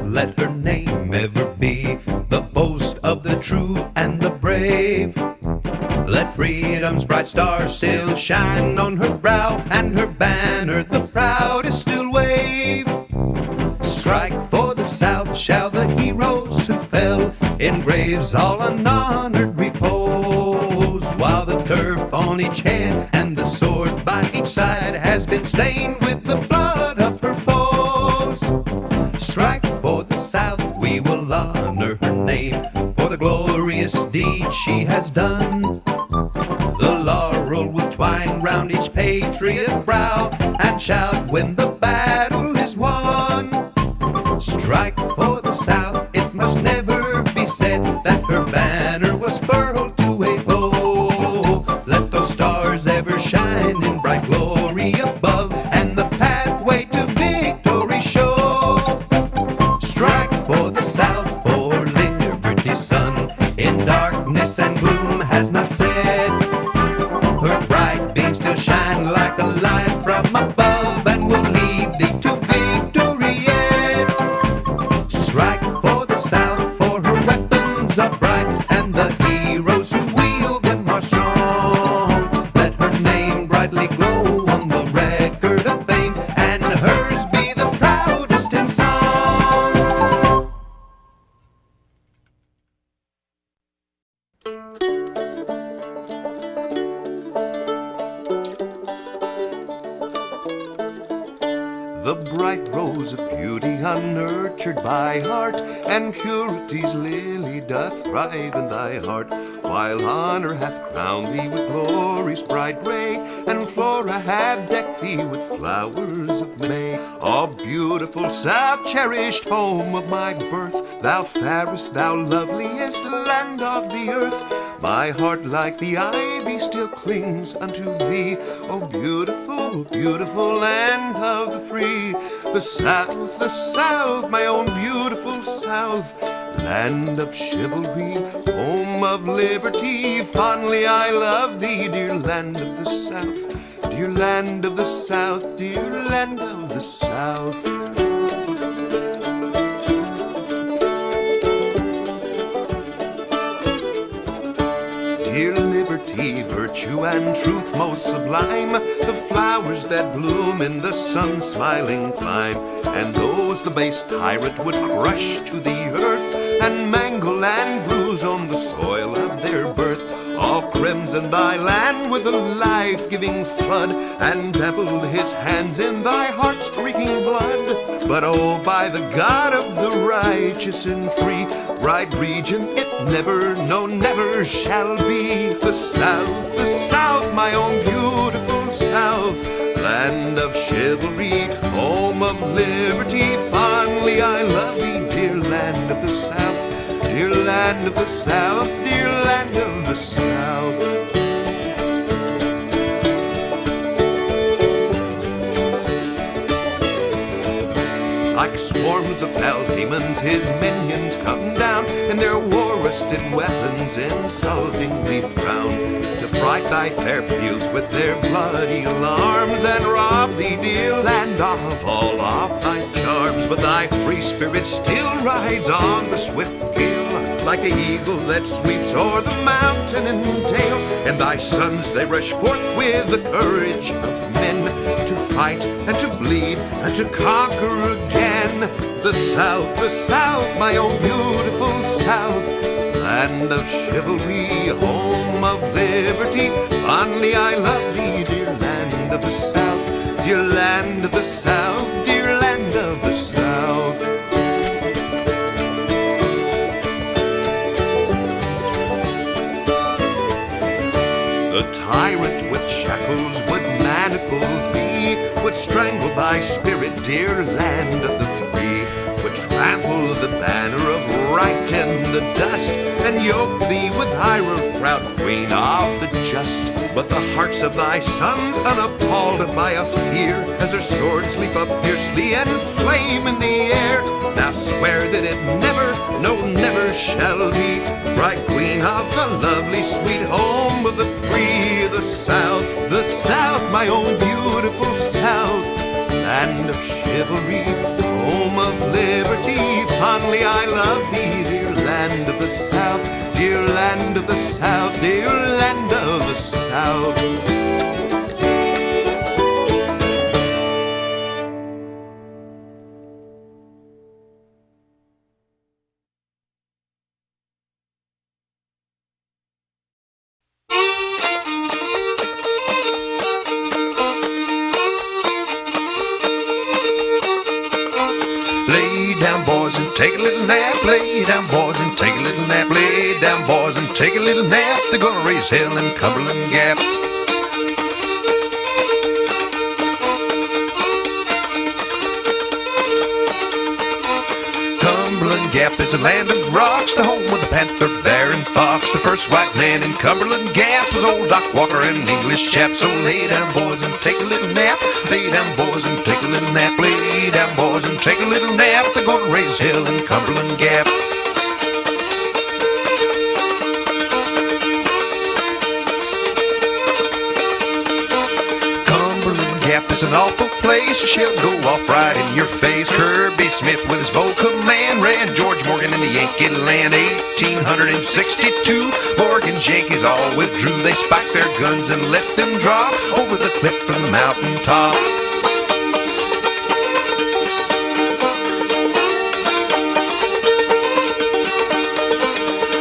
let her name ever be the boast of the true and the brave. Let freedom's bright star still shine on her brow, and her banner the proudest still wave. Strike for the South shall the heroes who fell in graves all unhonored repose, while the turf on each head and the sword by each side has been stained with the blood of her foes. Strike for the South, we will honor her name for the glorious deed she has done. The laurel will twine round each patriot brow and shout when the battle is won. Strike for the South, it must never be said that her banner was furled to a foe. Let those stars ever shine in bright glory above, and the pathway to victory show. Strike for the South, for liberty's sun in darkness and gloom has not set. Her bright beams still shine like a light from above, and will lead thee to victory yet. Strike for the South, for her weapons are bright, and the heroes who wield them are strong. Let her name brightly glow on the record of fame, and hers be the proudest in song. The bright rose of beauty unnurtured by art, and purity's lily doth thrive in thy heart, while honor hath crowned thee with glory's bright ray, and Flora hath decked thee with flowers of May. O beautiful South, cherished home of my birth, thou fairest, thou loveliest land of the earth, my heart like the ivy still clings unto thee. O beautiful, beautiful land of the free. The South, my own beautiful South, land of chivalry, home of liberty. Fondly I love thee, dear land of the South, dear land of the South, dear land of the South. Dear liberty, virtue and truth most sublime, the flowers that bloom in the sun's smiling clime, and those the base tyrant would crush to the earth, and mangle and bruise on the soil of their birth. All crimson thy land with a life-giving flood, and dabble his hands in thy heart's reeking blood. But oh, by the God of the righteous and free, bright region it never, no never shall be. The South, my own beautiful South, land of chivalry, home of liberty. Fondly I love thee, dear land of the South, dear land of the South, dear land of the South. Like swarms of fell demons his minions come down, and their war-rusted weapons insultingly frown, to fright thy fair fields with their bloody alarms, and rob thee, dear land, of all of thy charms. But thy free spirit still rides on the swift gale, like an eagle that sweeps o'er the mountain and dale, and thy sons they rush forth with the courage of men, to fight and to bleed and to conquer again. The South, my own beautiful South, land of chivalry, home of liberty. Fondly I love thee, dear land of the South, dear land of the South, dear land of the South. The tyrant with shackles would manacle thee, would strangle thy spirit, dear land of the free, would trample the banner of right in the dust, and yoke thee with iron, proud queen of the just. But the hearts of thy sons, unappalled by a fear, as their swords leap up fiercely and flame in the air, now swear that it never, no never shall be, bright queen of the lovely sweet home of the free. The South, my own beautiful South, land of chivalry, home of liberty. fondly I love thee, dear land of the South, dear land of the South, dear land of the South. Lay down, boys, and take a little nap. Lay down, boys, and take a little nap. Lay down, boys, and take a little nap. They're gonna raise hell in Cumberland Gap. Cumberland Gap is a land of rocks, the home of the panther, bear, and fox. The first white man in Cumberland Gap was old Doc Walker, an English chap. So lay down, boys, and take a little nap. Lay down, boys, and take a little nap. Lay down, boys, and take a little nap. They're gonna raise hell in Cumberland Gap. Cumberland Gap is an awful place. Shells go off right in your face. Kirby Smith with his bow command ran George Morgan in the Yankee land. 1862, Morgan's Yankees all withdrew. They spiked their guns and let them drop over the cliff from the mountain top.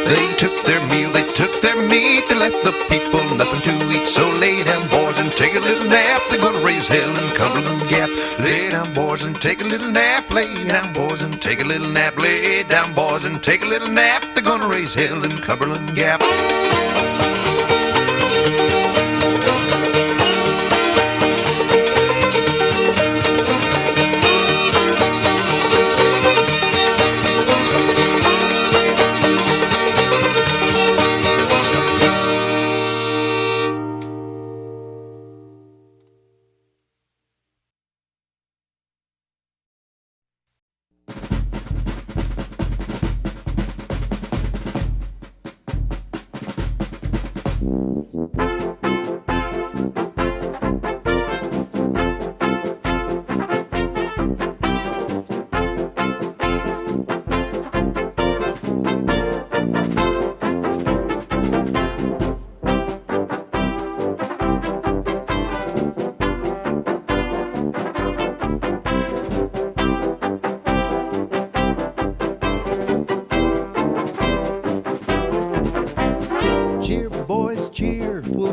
They took their meal, they took their meat, they left the people nothing to eat. So lay down, boys, and take a little nap. They're gonna raise hell in Cumberland Gap. Lay down, boys, and take a little nap. Lay down, boys, and take a little nap. Lay down, boys, and take a little nap. They're gonna raise hell in Cumberland Gap.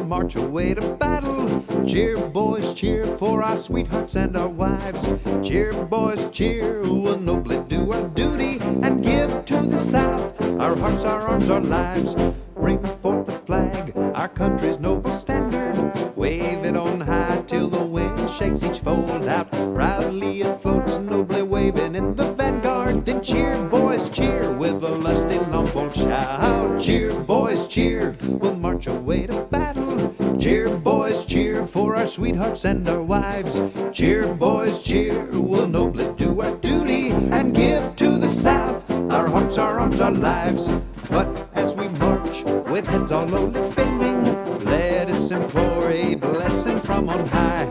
March away to battle. Cheer, boys, cheer for our sweethearts and our wives. Cheer, boys, cheer, we'll nobly do our duty and give to the South our hearts, our arms, our lives. Bring forth the flag, our country's noble standard. Wave it on high till the wind shakes each fold out. Proudly it floats, nobly waving in the vanguard. Then cheer, boys, cheer with a lusty long-bolt shout. Cheer, boys, cheer, we'll march away to battle. Cheer, boys, cheer for our sweethearts and our wives. Cheer, boys, cheer, we'll nobly do our duty and give to the South our hearts, our arms, our lives. But as we march with heads all lowly bending, let us implore a blessing from on high.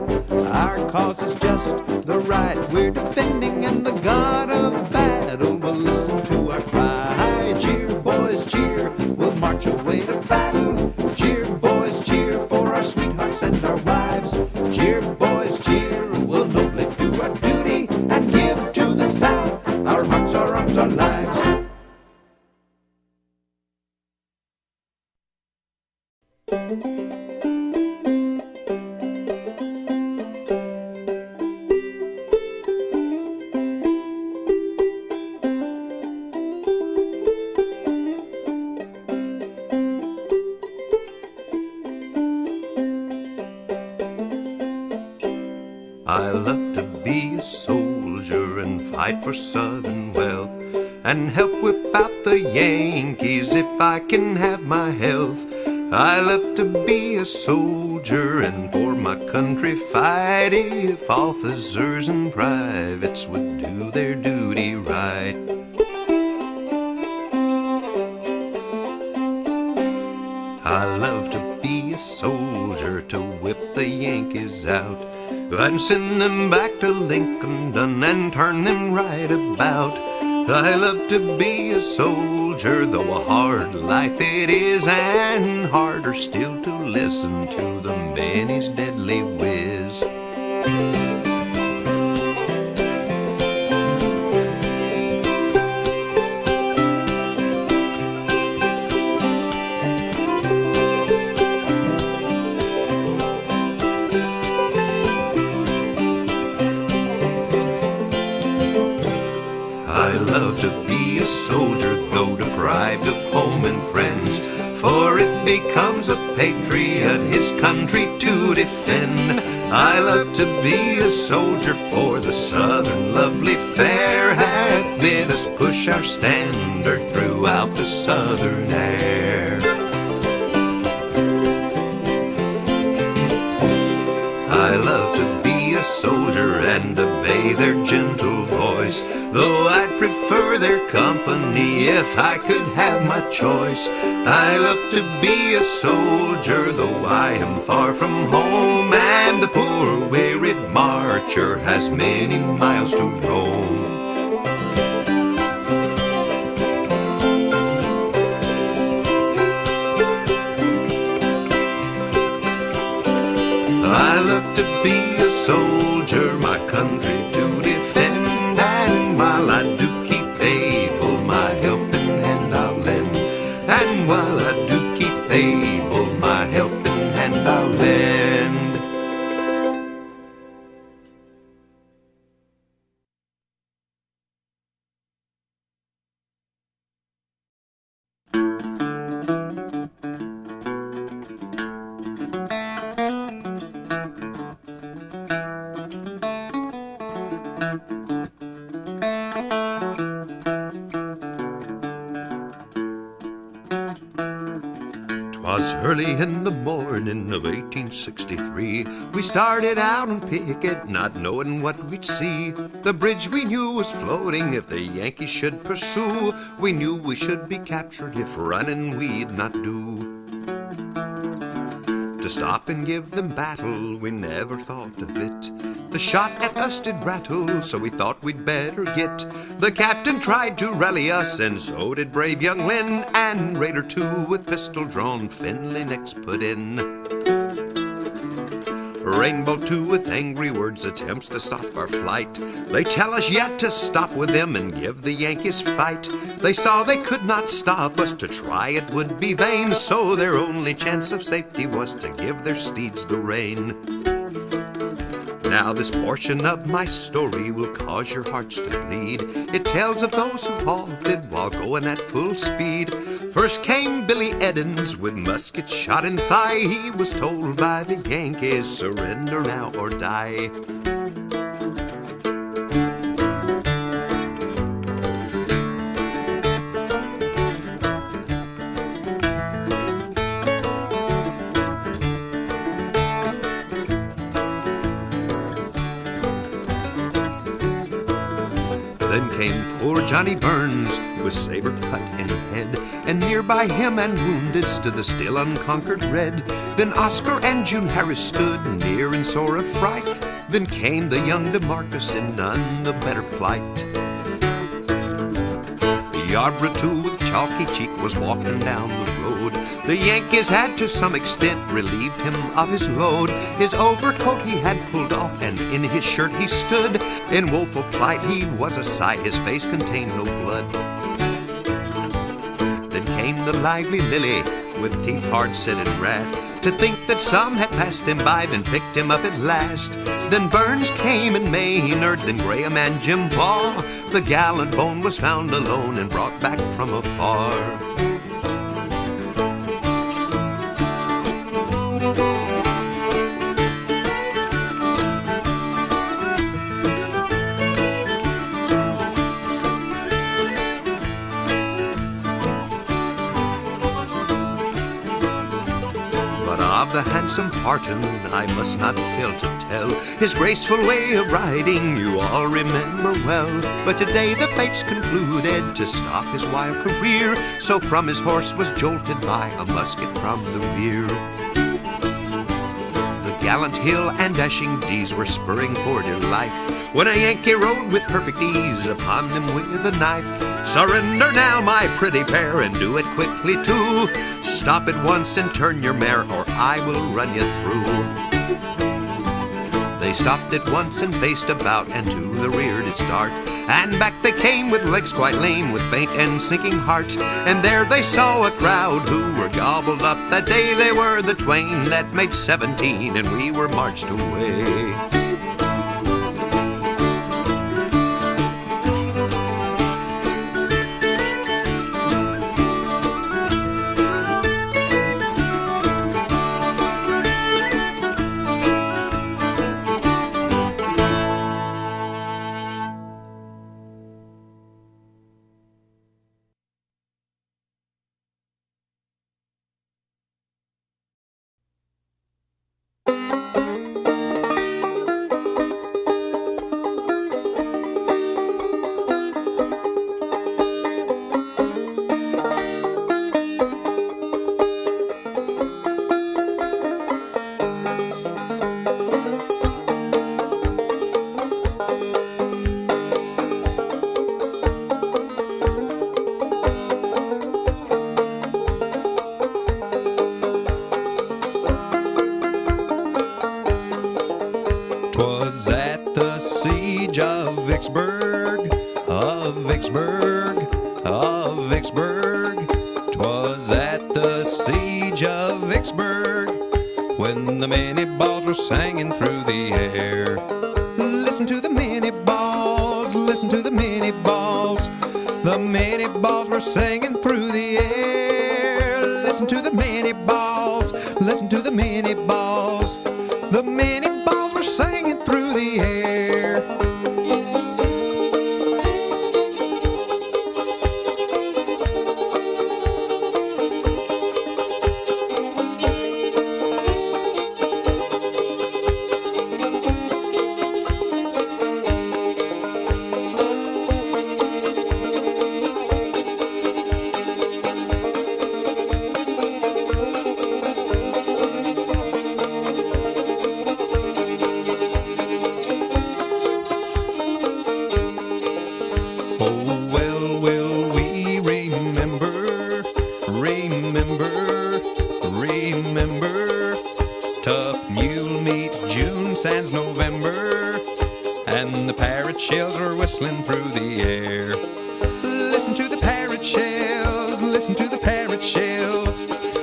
Our cause is just the right we're defending, and the God of battle will listen to our cry. Cheer, boys, cheer, we'll march away to battle. Cheer, boys, cheer for our sweethearts and our wives. Cheer, boys, cheer, we'll nobly do our duty and give to the South our hearts, our arms, our lives. I love to be a soldier and fight for Southern wealth, and help whip out the Yankees if I can have my health. I love to be a soldier and for my country fight, if officers and privates would do their duty right. I love to be a soldier to whip the Yankees out and send them back to Lincoln and turn them right about. I love to be a soldier, though a hard life it is, and harder still to listen to the many's deadly whiz. I love to be a soldier, though deprived of home and friends, for it becomes a patriot his country to defend. I love to be a soldier, for the Southern lovely fair hath bid us push our standard throughout the Southern air. I love to be a soldier and obey their gentle voice, though I'd prefer their company if I could have my choice. I love to be a soldier, though I am far from home, and the poor wearied marcher has many miles to roam. I love to be a soldier, my country to defend, and while I do keep able, my helping hand I'll lend. And while I do keep able, my helping hand I'll lend. Was early in the morning of 1863. We started out on picket, not knowing what we'd see. The bridge we knew was floating if the Yankees should pursue. We knew we should be captured if running we'd not do. To stop and give them battle, we never thought of it. The shot at us did rattle, so we thought we'd better get. The captain tried to rally us, and so did brave young Lynn, and Raider 2 with pistol drawn Finley next put in. Rainbow 2 with angry words attempts to stop our flight. They tell us yet to stop with them and give the Yankees fight. They saw they could not stop us, to try it would be vain, so their only chance of safety was to give their steeds the rein. Now this portion of my story will cause your hearts to bleed. It tells of those who halted while going at full speed. First came Billy Eddins with musket shot in thigh. He was told by the Yankees, surrender now or die. Then came poor Johnny Burns, with saber cut in head, and nearby him and wounded stood the still unconquered Red. Then Oscar and June Harris stood near in sore affright. Then came the young DeMarcus in none the better plight. Yarborough too with chalky cheek was walking down the road. The Yankees had to some extent relieved him of his load. His overcoat he had pulled off, and in his shirt he stood. In woeful plight he was a sight, his face contained no blood. Then came the lively Lily, with teeth hard set in wrath, to think that some had passed him by, then picked him up at last. Then Burns came and Maynard, then Graham and Jim Paul. The gallant bone was found alone and brought back from afar. The handsome Parton I must not fail to tell. His graceful way of riding you all remember well. But today the fates concluded to stop his wild career, so from his horse was jolted by a musket from the rear. The gallant Hill and dashing D's were spurring for dear life, when a Yankee rode with perfect ease upon them with a knife. Surrender now, my pretty pair, and do it quickly too. Stop at once and turn your mare, or I will run you through. They stopped at once and faced about, and to the rear did start. And back they came with legs quite lame, with faint and sinking hearts. And there they saw a crowd who were gobbled up. That day they were the twain that made 17, and we were marched away. When the many balls were singing through the air. Listen to the many balls, listen to the many balls. The many balls were singing through the air. Listen to the many balls, listen to the many balls. The many balls were singing through the air. Remember, tough mule meet June sands November, and the parrot shells are whistling through the air. Listen to the parrot shells, listen to the parrot shells.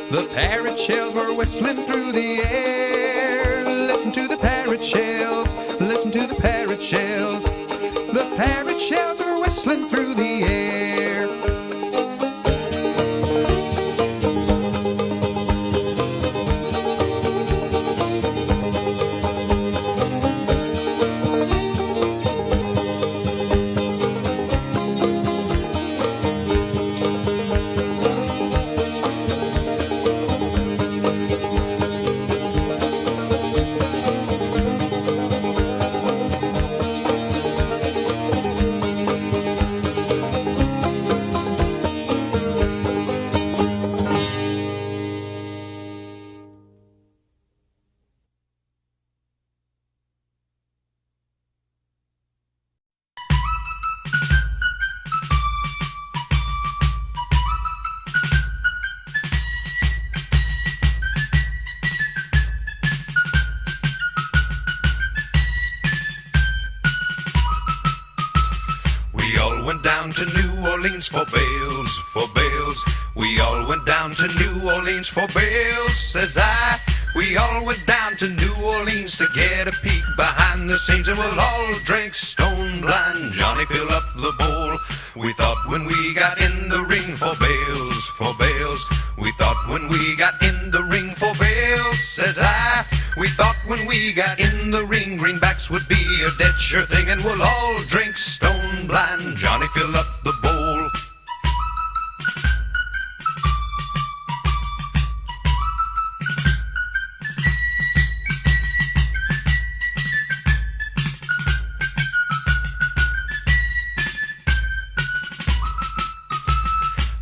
The parrot shells were whistling through the air. Listen to the parrot shells, listen to the parrot shells. The parrot shells are whistling through the air. Went down to New Orleans for bales, for bales. We all went down to New Orleans for bales, says I. We all went down to New Orleans to get a peek behind the scenes, and we'll all drink stone blind. Johnny, fill up the bowl. We thought when we got in the ring for bales, for bales. We thought when we got in the ring for bales, says I. We thought when we got in the ring, greenbacks would be a dead sure thing, and we'll all drink stone blind. Johnny, fill up the bowl.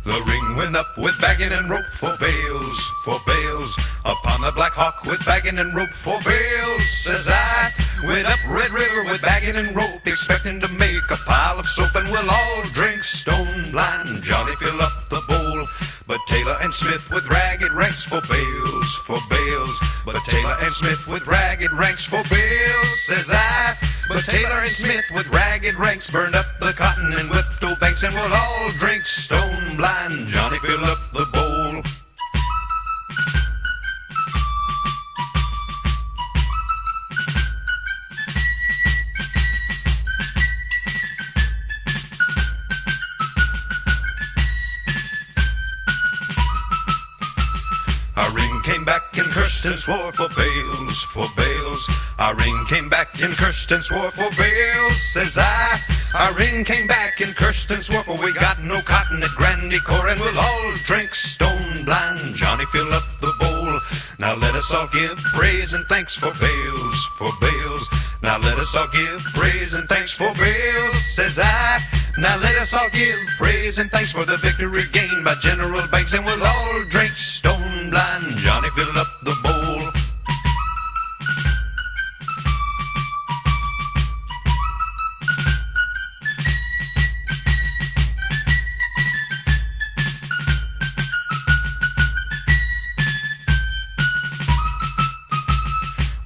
The ring went up with bagging and rope for bales, for bales. Upon the Black Hawk with bagging and rope for bales, says I. Went up Red River with bagging and rope, expecting to make a pile of soap, and we'll all drink stone blind. Johnny, fill up the bowl. But Taylor and Smith with ragged ranks for bales, for bales. But Taylor and Smith with ragged ranks for bales, says I. But Taylor and Smith with ragged ranks burned up the cotton and whipped old banks, and we'll all drink stone blind. Johnny, fill up the bowl. Our ring came back and cursed and swore for bales, for bales. Our ring came back and cursed and swore for bales, says I. Our ring came back and cursed and swore, for we got no cotton at Grand Decor, and we'll all drink stone blind. Johnny, fill up the bowl. Now let us all give praise and thanks for bales, for bales. Now let us all give praise and thanks for bales, says I. Now let us all give praise and thanks for the victory gained by General Banks, and we'll all drink stone blind. Johnny, fill up the bowl.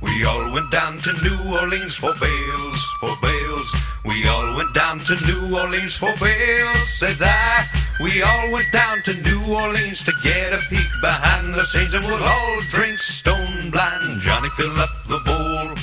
We all went down to New Orleans for bales, for bales. We all went down to New Orleans for bales, says I. We all went down to New Orleans to get a peek behind the scenes, and we'll all drink stone blind. Johnny, fill up the bowl.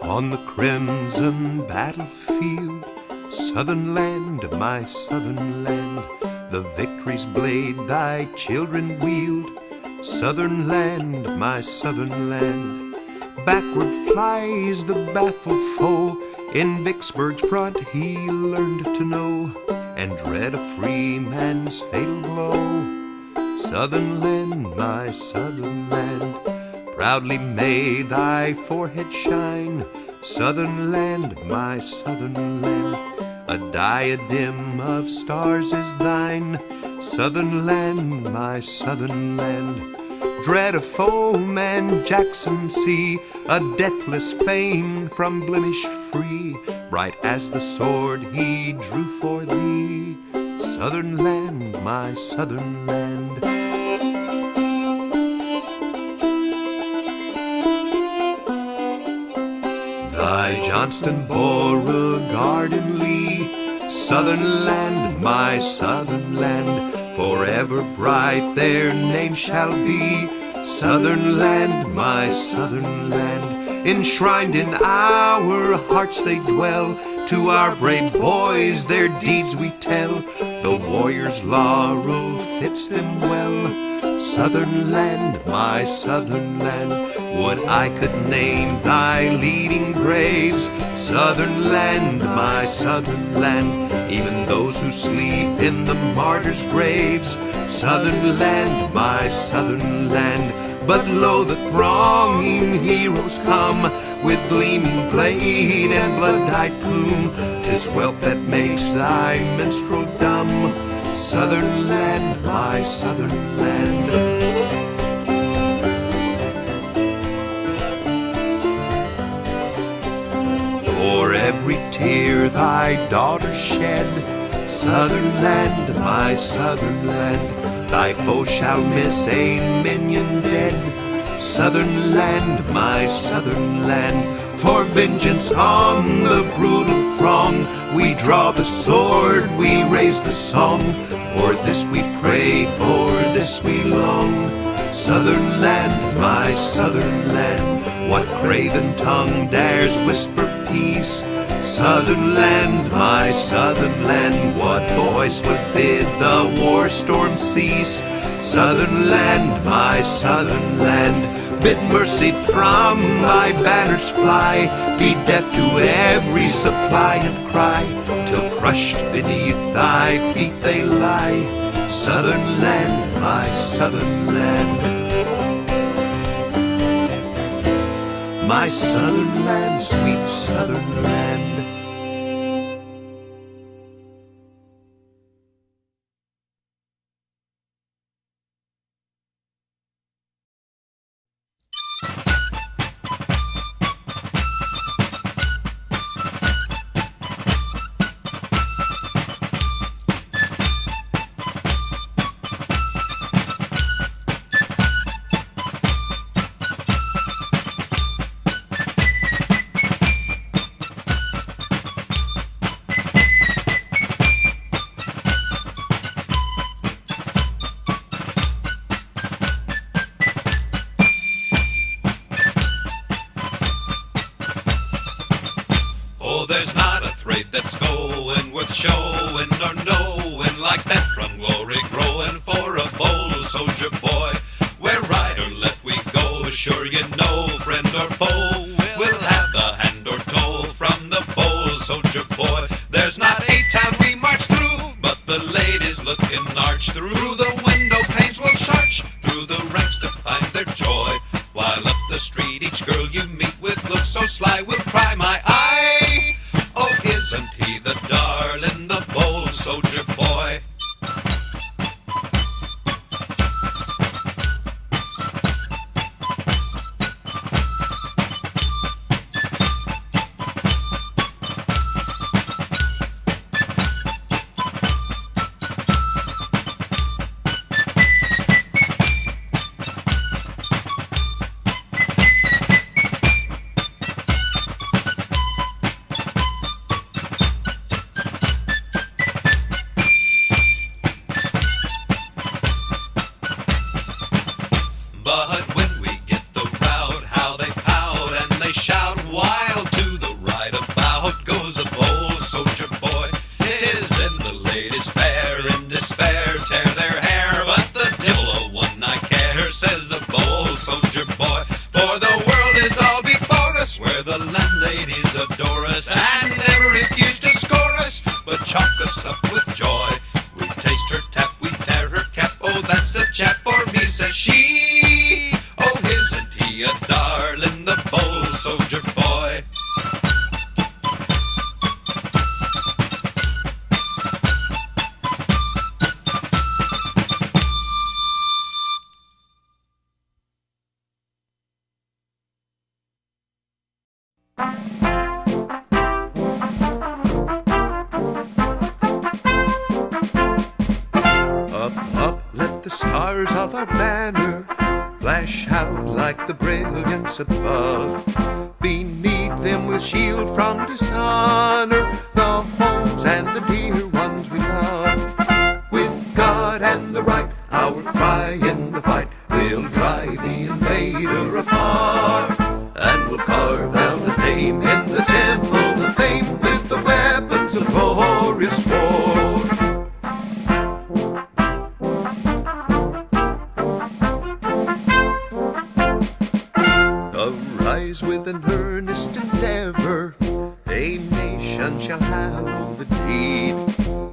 On the crimson battlefield, southern land, my southern land, the victory's blade thy children wield. Southern land, my southern land, backward flies the baffled foe. In Vicksburg's front he learned to know, and dread a free man's fatal blow. Southern land, my southern land, proudly may thy forehead shine. Southern land, my southern land, a diadem of stars is thine. Southern land, my southern land, dread a foeman Jackson see, a deathless fame from blemish free, bright as the sword he drew for thee. Southern land, my southern land. Thy Johnston, Beauregard, and Lee, southern land, my southern land, forever bright their name shall be. Southern land, my southern land, enshrined in our hearts they dwell. To our brave boys their deeds we tell, the warrior's laurel fits them well. Southern land, my southern land, would I could name thy leading graves. Southern land, my southern land, even those who sleep in the martyrs' graves. Southern land, my southern land, but lo, the thronging heroes come, with gleaming blade and blood-dyed plume. 'Tis wealth that makes thy minstrel dumb. Southern land, my southern land. For every tear thy daughter shed, southern land, my southern land, thy foe shall miss a minion dead. Southern land, my southern land, for vengeance on the brutal throng, we draw the sword, we raise the song. For this we pray, for this we long. Southern land, my southern land, what craven tongue dares whisper peace? peace. Southern land, my southern land, what voice would bid the war storm cease? Southern land, my southern land, bid mercy from thy banners fly. Be deaf to every supply and cry, till crushed beneath thy feet they lie. Southern land, my southern land, my southern land, sweet southern land. There's not a trade that's going worth showing or knowing like that from glory growing for a bold soldier boy. Where right or left we go, sure you know, friend or foe, we'll have the hand or toe from the bold soldier boy. There's not a town we march through, but the ladies looking arch through the window panes will search through the ranks to find their joy. While up the street each girl you meet with looks so sly will cry, my eye, oh, isn't he the darling, the bold soldier boy? But when we get the rout, how they pout and they shout, wild to the right about goes a bold soldier boy. It is in the ladies fair, in despair, tear their hair, but the devil of one I care, says the bold soldier boy. For the world is all before us, where the landladies adore us, and never refuse to score us, but chalk us up with joy. We taste her tap, we tear her cap, oh, that's a chap for me, says she. A darling, the bold soldier boy. Up, up, let the stars of our banner flash out like the brilliance above. Beneath them we'll shield from dishonor the homes and the dear ones we love. With God and the right, our cry in the fight, we'll drive the invader afar. And we'll carve out a name in the temple of fame with the weapons of glorious war. With an earnest endeavor, a nation shall hallow the deed.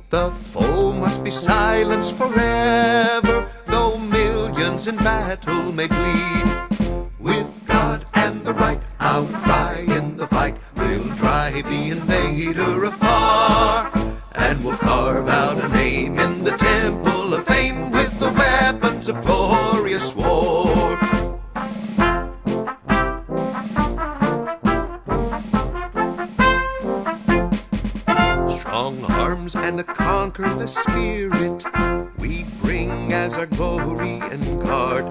The foe must be silenced forever, though millions in battle may bleed. With God and the right, our cry in the fight, we'll drive the invader afar. And we'll carve out a name in the temple of fame with the weapons of glorious war. Strong arms and a conquerorless spirit we bring as our glory and guard.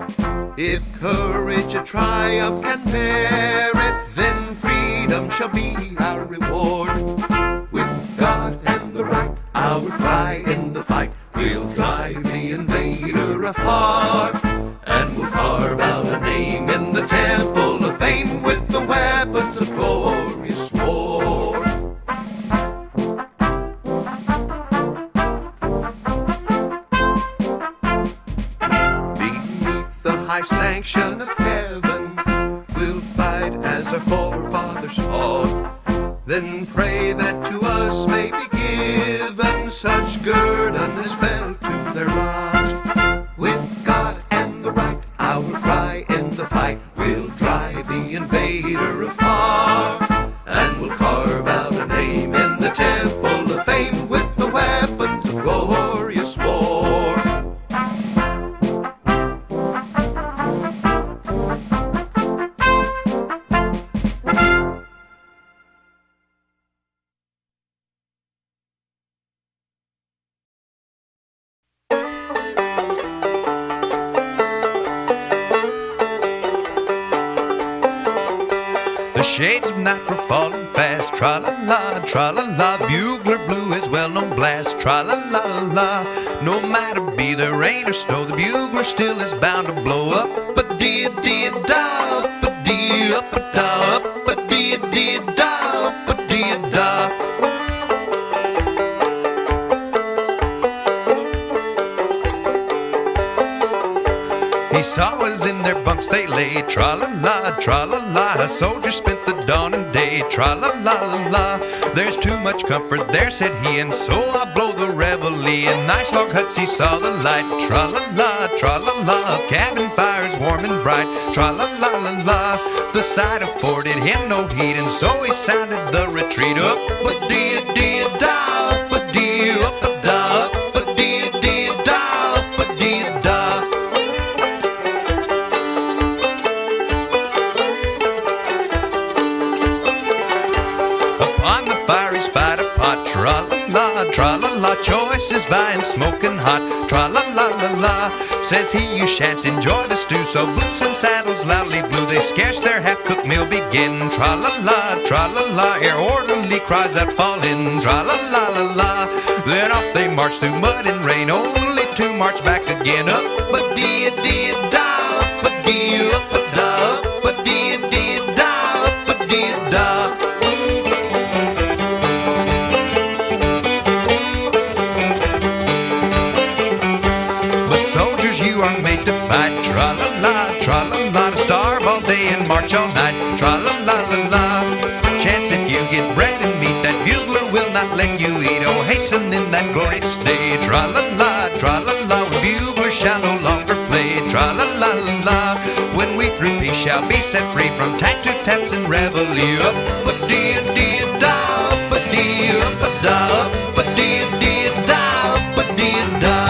If courage a triumph can merit, then freedom shall be our reward. With God and the right, our cry in the fight, we'll drive the invader afar. And we'll carve out a name in the temple of fame with the weapons of glorious war. sanction of heaven. We'll fight as our forefathers fought, then pray that to us may be given such guerdon as fell to their lot. With God and the right, our cry in the fight, we'll drive the invader afar, and we'll carve out a name in the temple of fame with the weapons of glorious war. The shades of night were falling fast. Tra-la-la, tra-la-la. The bugler blew his well-known blast. Tra-la-la-la. No matter be there rain or snow, the bugler still is bound to blow. Up-a-dee-a-dee-a-da, up-a-dee, up-a-da, up-a-dee-a-dee-a-da, up-a-dee-a-da. He saw us in their bunks they lay. Tra-la-la, tra-la-la. A soldier spent the dawn and day. Tra-la-la-la-la. There's too much comfort there, said he, and so I'll blow the reveille. In nice log huts he saw the light. Tra-la-la, tra-la-la. Of cabin fires warm and bright. Tra-la-la-la-la. The sight afforded him no heed, and so he sounded the retreat. Up-a-dee-a-dee-a-da, up-a-dee, up-a-da, up-a-dee-a-dee-a-da, up-a-dee-a-da. On the fire he spied a pot. Tra-la-la, tra-la-la. Choice is vine smoking hot. Tra-la-la-la-la. Says he, you shan't enjoy the stew. So boots and saddles loudly blew. They scarce their half-cooked meal begin. Tra-la-la, tra-la-la. Ere orderly cries out, fall in. Tra-la-la-la-la. Then off they march through mud and rain, only to march back again. Up-a-dee-a-dee-a-da, up-a-dee, up-a-da, up-a-dee-a-dee-a-da, up-a-dee-a-da. Soldiers, you are made to fight. Tra-la-la, tra-la-la. To starve all day and march all night. Tra-la-la-la-la. Perchance if you get bread and meat, that bugler will not let you eat. Oh, hasten in that glorious day. Tra-la-la, tra-la-la. When buglers shall no longer play. Tra-la-la-la-la. When we through peace shall be set free from tattoo taps and reveille. Up-a-dee-a-dee-a-da, up-a-dee, up-a-da, up-a-dee-a-dee-a-da, up-a-dee-a-da.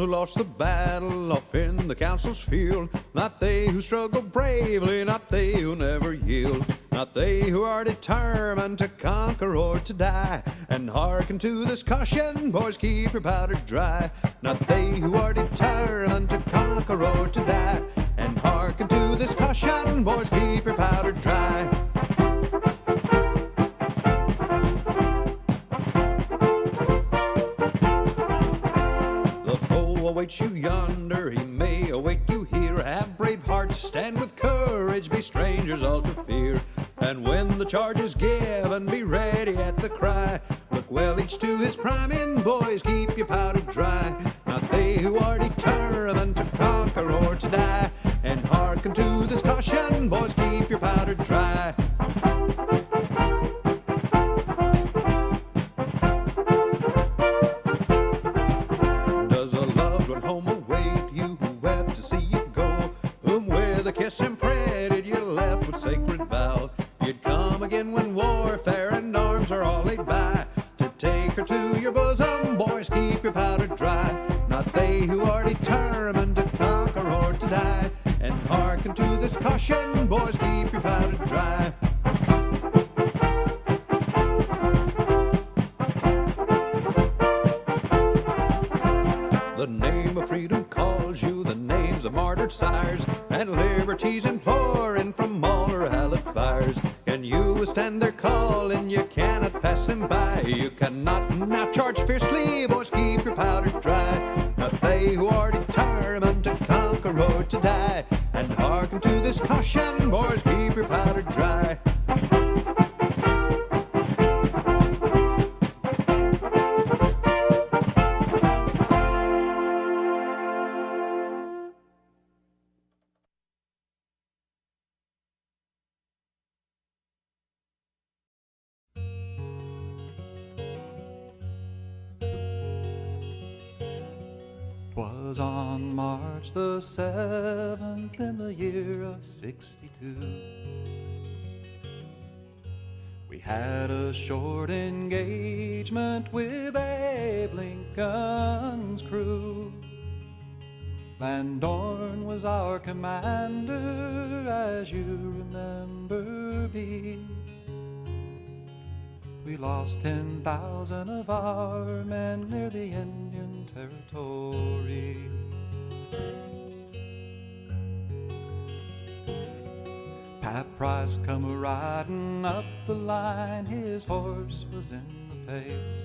Lost the battle up in the council's field. Not they who struggle bravely, not they who never yield, not they who are determined to conquer or to die. And hearken to this caution, boys, keep your powder dry. Not they who are determined to conquer or to die. And hearken to this caution, boys, keep your powder dry. Awaits you yonder, he may await you here. Have brave hearts, stand with courage, be strangers all to fear. And when the charge is given, be ready at the cry. Look well each to his priming, boys, keep your powder dry. Not they who are determined to conquer or to die. And hearken to this caution, boys, keep your your powder dry. Does a loved one home await you who wept to see you go, whom with a kiss imprinted you left with sacred vow? You'd come again when warfare and arms are all laid by, to take her to your bosom. Boys, keep your powder dry. Not they who are determined to conquer or to die. And hearken to this caution, boys, keep your powder dry. of martyred sires, and liberties imploring from all her hallowed fires. Can you withstand their calling? You cannot pass them by. You cannot now charge fiercely, boys, keep your powder dry. Not they who are determined to conquer or to die. And hearken to this caution, boys, keep your powder dry. Was on March the 7th in the year of 62. We had a short engagement with Abe Lincoln's crew. Van Dorn was our commander, as you remember me. We lost 10,000 of our men near the Indian Territory. Pat Price come a-riding up the line, his horse was in the pace.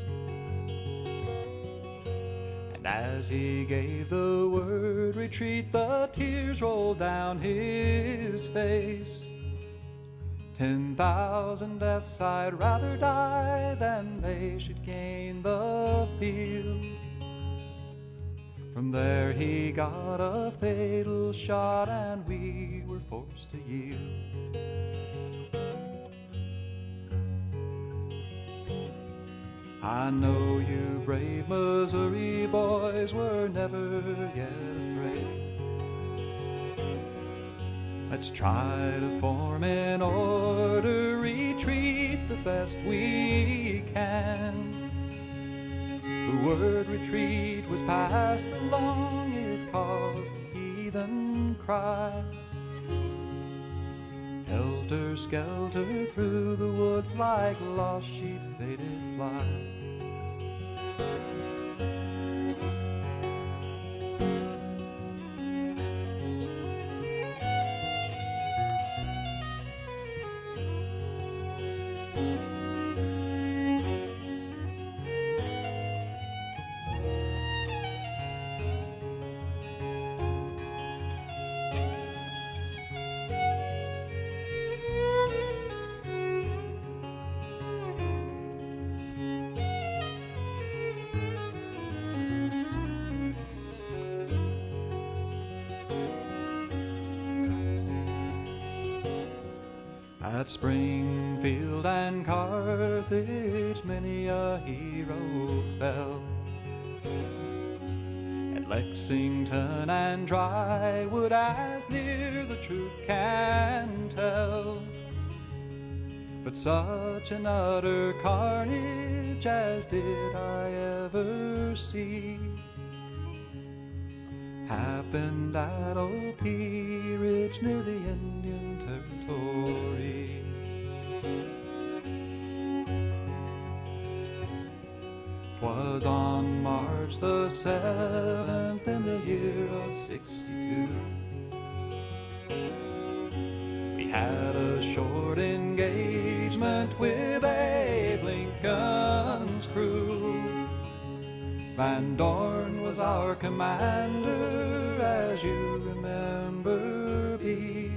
And as he gave the word retreat, the tears rolled down his face. 10,000 deaths, I'd rather die than they should gain the field. From there he got a fatal shot and we were forced to yield. I know you brave Missouri boys were never yet afraid. Let's try to form an order, retreat the best we can. The word retreat was passed along, it caused the heathen cry. Helter-skelter through the woods like lost sheep they did fly. At Springfield and Carthage many a hero fell. At Lexington and Drywood, as near the truth can tell. But such an utter carnage as did I ever see happened at Old Peerage near the Indian Territory. 'Twas on March the 7th in the year of 62. We had a short engagement with Abe Lincoln's crew. Van Dorn was our commander, as you remember me.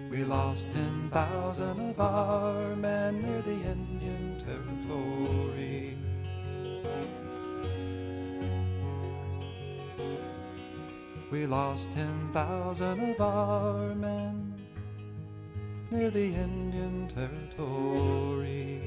We lost 10,000 of our men near the Indian Territory. We lost 10,000 of our men near the Indian Territory.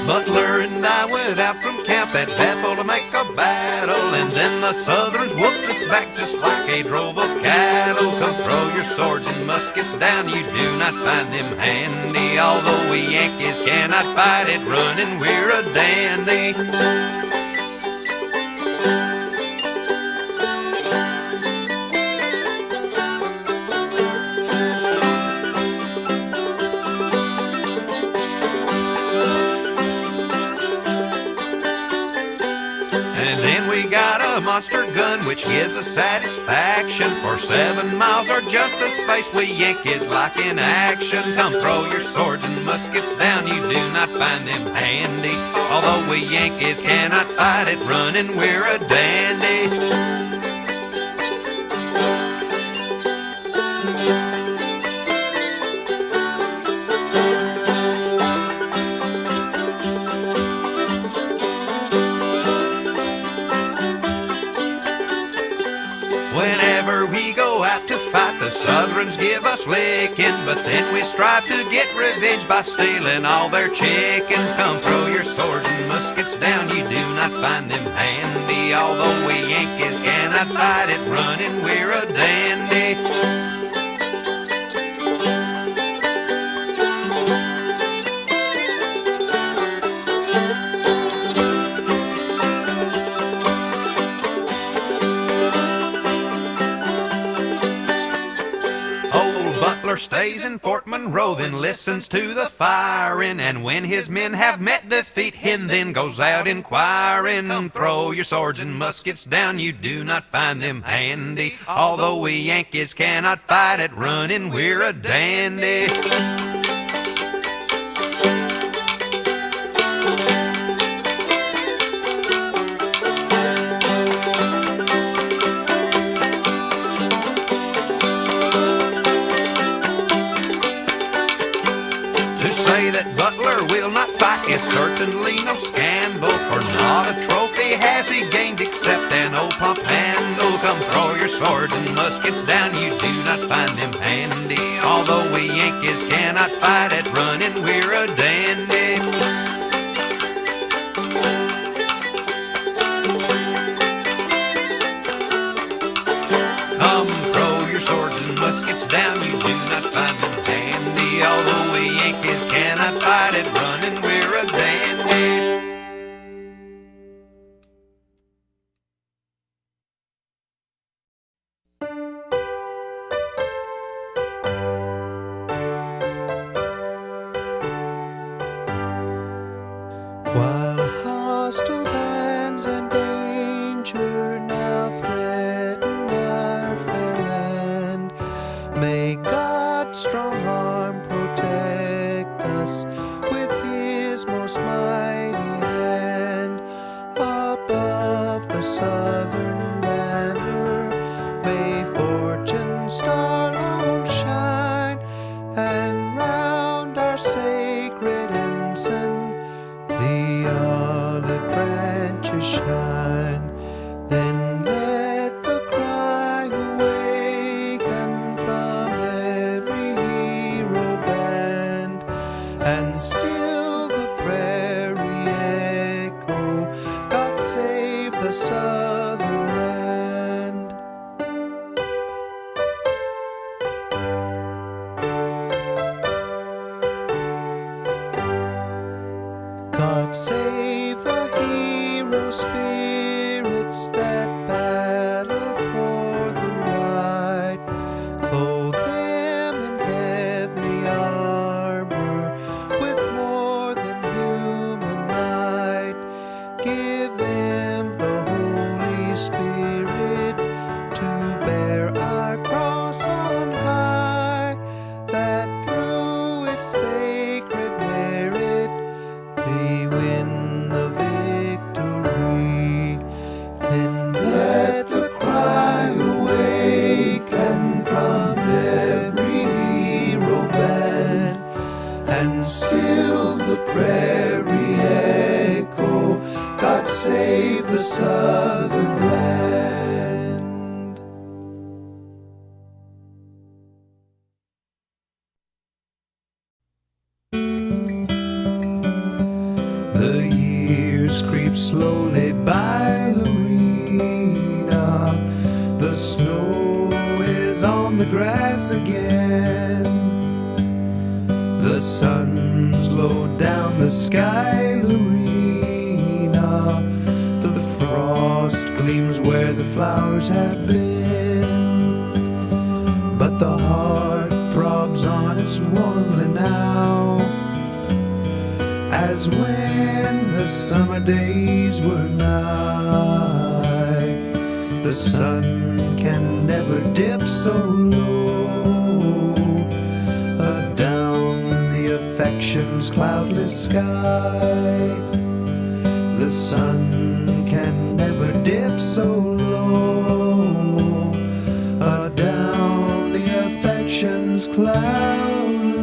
Butler and I went out from camp at Bethel to make a battle, and then the Southrons whooped us back just like a drove of cattle. Come throw your swords and muskets down, you do not find them handy. Although we Yankees cannot fight it running, we're a dandy. Monster gun which gives us satisfaction. For 7 miles or just a space we Yankees like in action. Come throw your swords and muskets down, you do not find them handy. Although we Yankees cannot fight it running, we're a dandy. The Southrons give us lickings, but then we strive to get revenge by stealing all their chickens. Come throw your swords and muskets down, you do not find them handy. Although we Yankees cannot fight it running, we're a dandy. Stays in Fort Monroe, then listens to the firing, and when his men have met defeat, him then goes out inquiring. Throw your swords and muskets down, you do not find them handy. Although we Yankees cannot fight it running, we're a dandy. Is certainly no scandal, for not a trophy has he gained except an old pump handle. Come throw your swords and muskets down, you do not find them handy. Although we Yankees cannot fight it running, we're a dandy. Come throw your swords and muskets down, you do not find them handy. Although we Yankees cannot fight it running, we're a dandy. While hostile bands and danger now threaten our fair land, may God's strong arm protect us with his most mighty hand. Above the southern banner may fortune's star lone shine, and round our sacred ensign the olive branches shine. Then let the cry awaken from every hero band, and still the prairie echo, God save the southern land. God save the hero spirits that battle for the right. Clothe them in heavenly armor with more than human might. Give them the Holy Spirit to bear our cross on high, that through its sacred merit they win the victory. Then let the cry awaken from every hero band, and still the prairie echo, God save the southern land. The years creep slowly by, Lorena. The snow is on the grass again. The sun's low down the sky, Lorena. The frost gleams where the flowers have been. But the heart throbs on as warmly now as when the summer days were nigh. The sun can never dip so low adown the affection's cloudless sky. The sun can never dip so low adown the affection's cloudless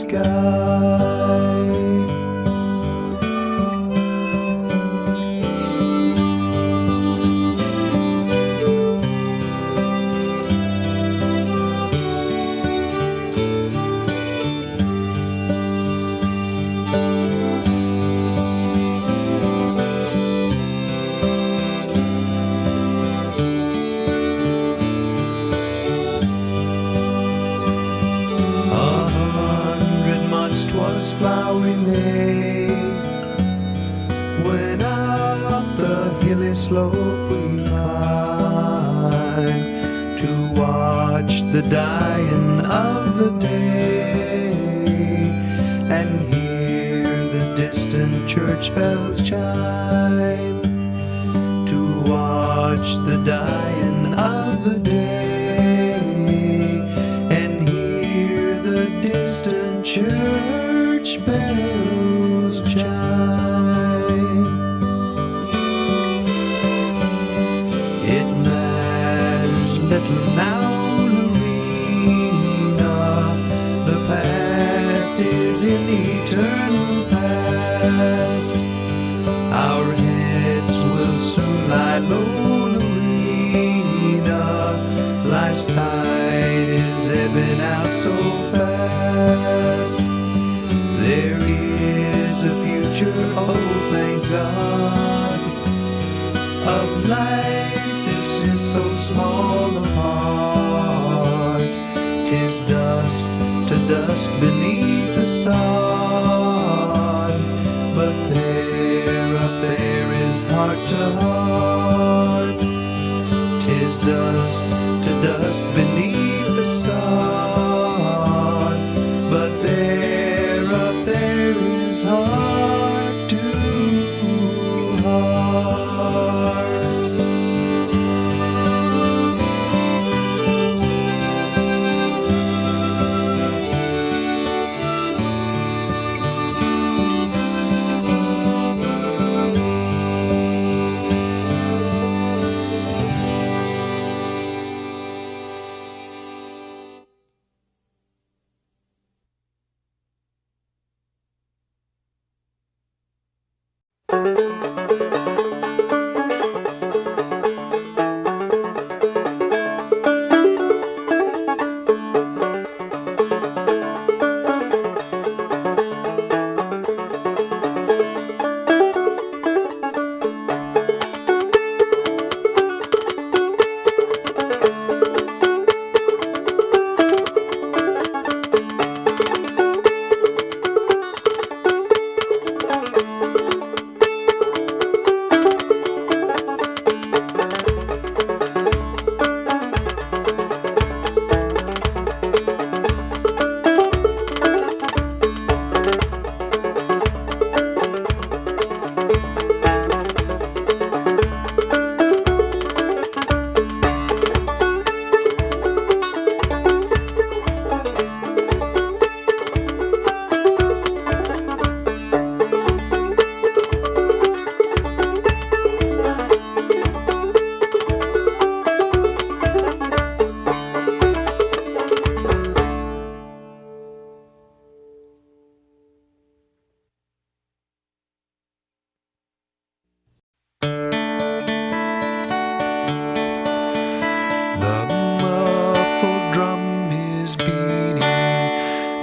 sky. Flowery May, when up the hilly slope we climb to watch the dying of the day and hear the distant church bells chime. To watch the dying of the day and hear the distant church bells chime. It matters little now, Lorena. The past is in eternal past. Our heads will soon lie low, Lorena. Life's tide is ebbing out so fast. There is a future, oh thank God. Of life this is so small a part. 'Tis dust to dust beneath the sod. But there up there is heart to heart. 'Tis dust to dust beneath the sod. But there up there is heart to heart.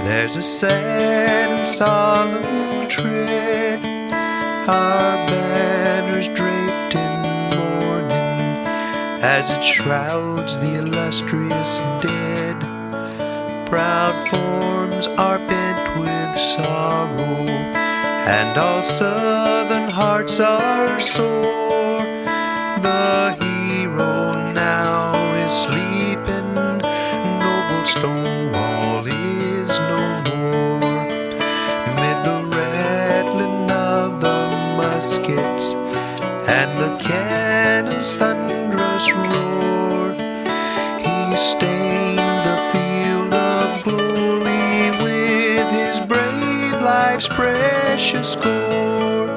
There's a sad and solemn tread our banners draped in mourning as it shrouds the illustrious dead. Proud forms are bent with sorrow, and all Southern hearts are sore. The hero now is sleeping, noble Stonewall is no more. Mid the rattling of the muskets and the cannon's thunderous roar, he stained the field of glory with his brave life's precious gore.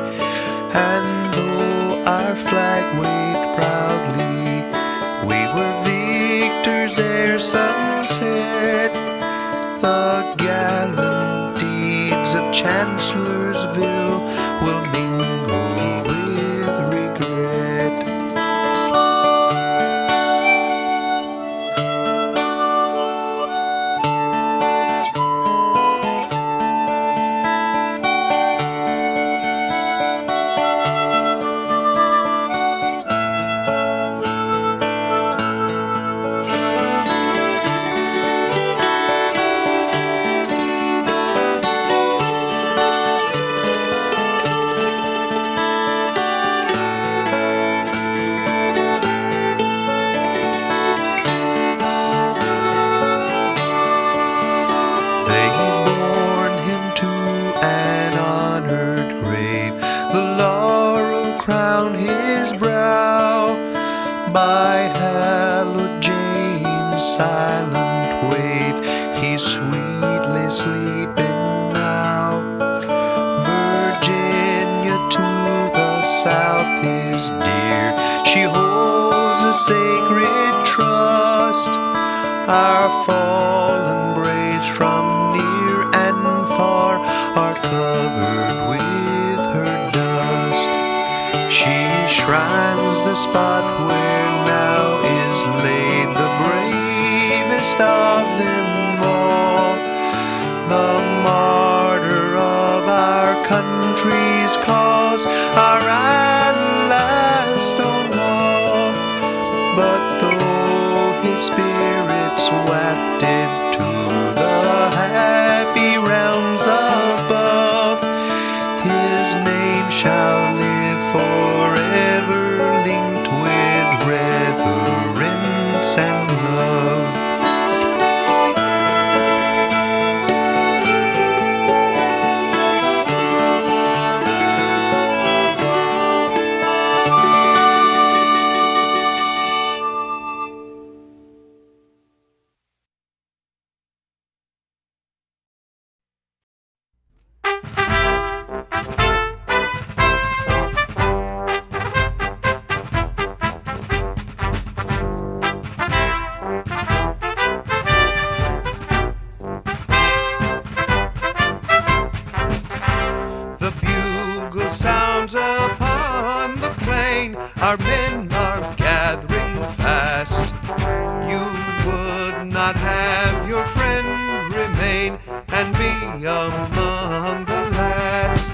And though our flag waved proudly, we were victors ere sunset. The gallant deeds of Chancellorsville will mingle with regret. Crown his brow by hallowed James' silent wave. He's sweetly sleeping now. Virginia to the south is dear. She holds a sacred trust. Our fallen braves from near and far are covered with her dust. She shrines the spot where now is laid the bravest of them all, the martyr of our country's cause, our ally Stonewall. But though his spirit's wafted to the happy realms above, his name shall live forever, linked with reverence and love. The bugle sounds upon the plain, our men are gathering fast. You would not have your friend remain and be among the last.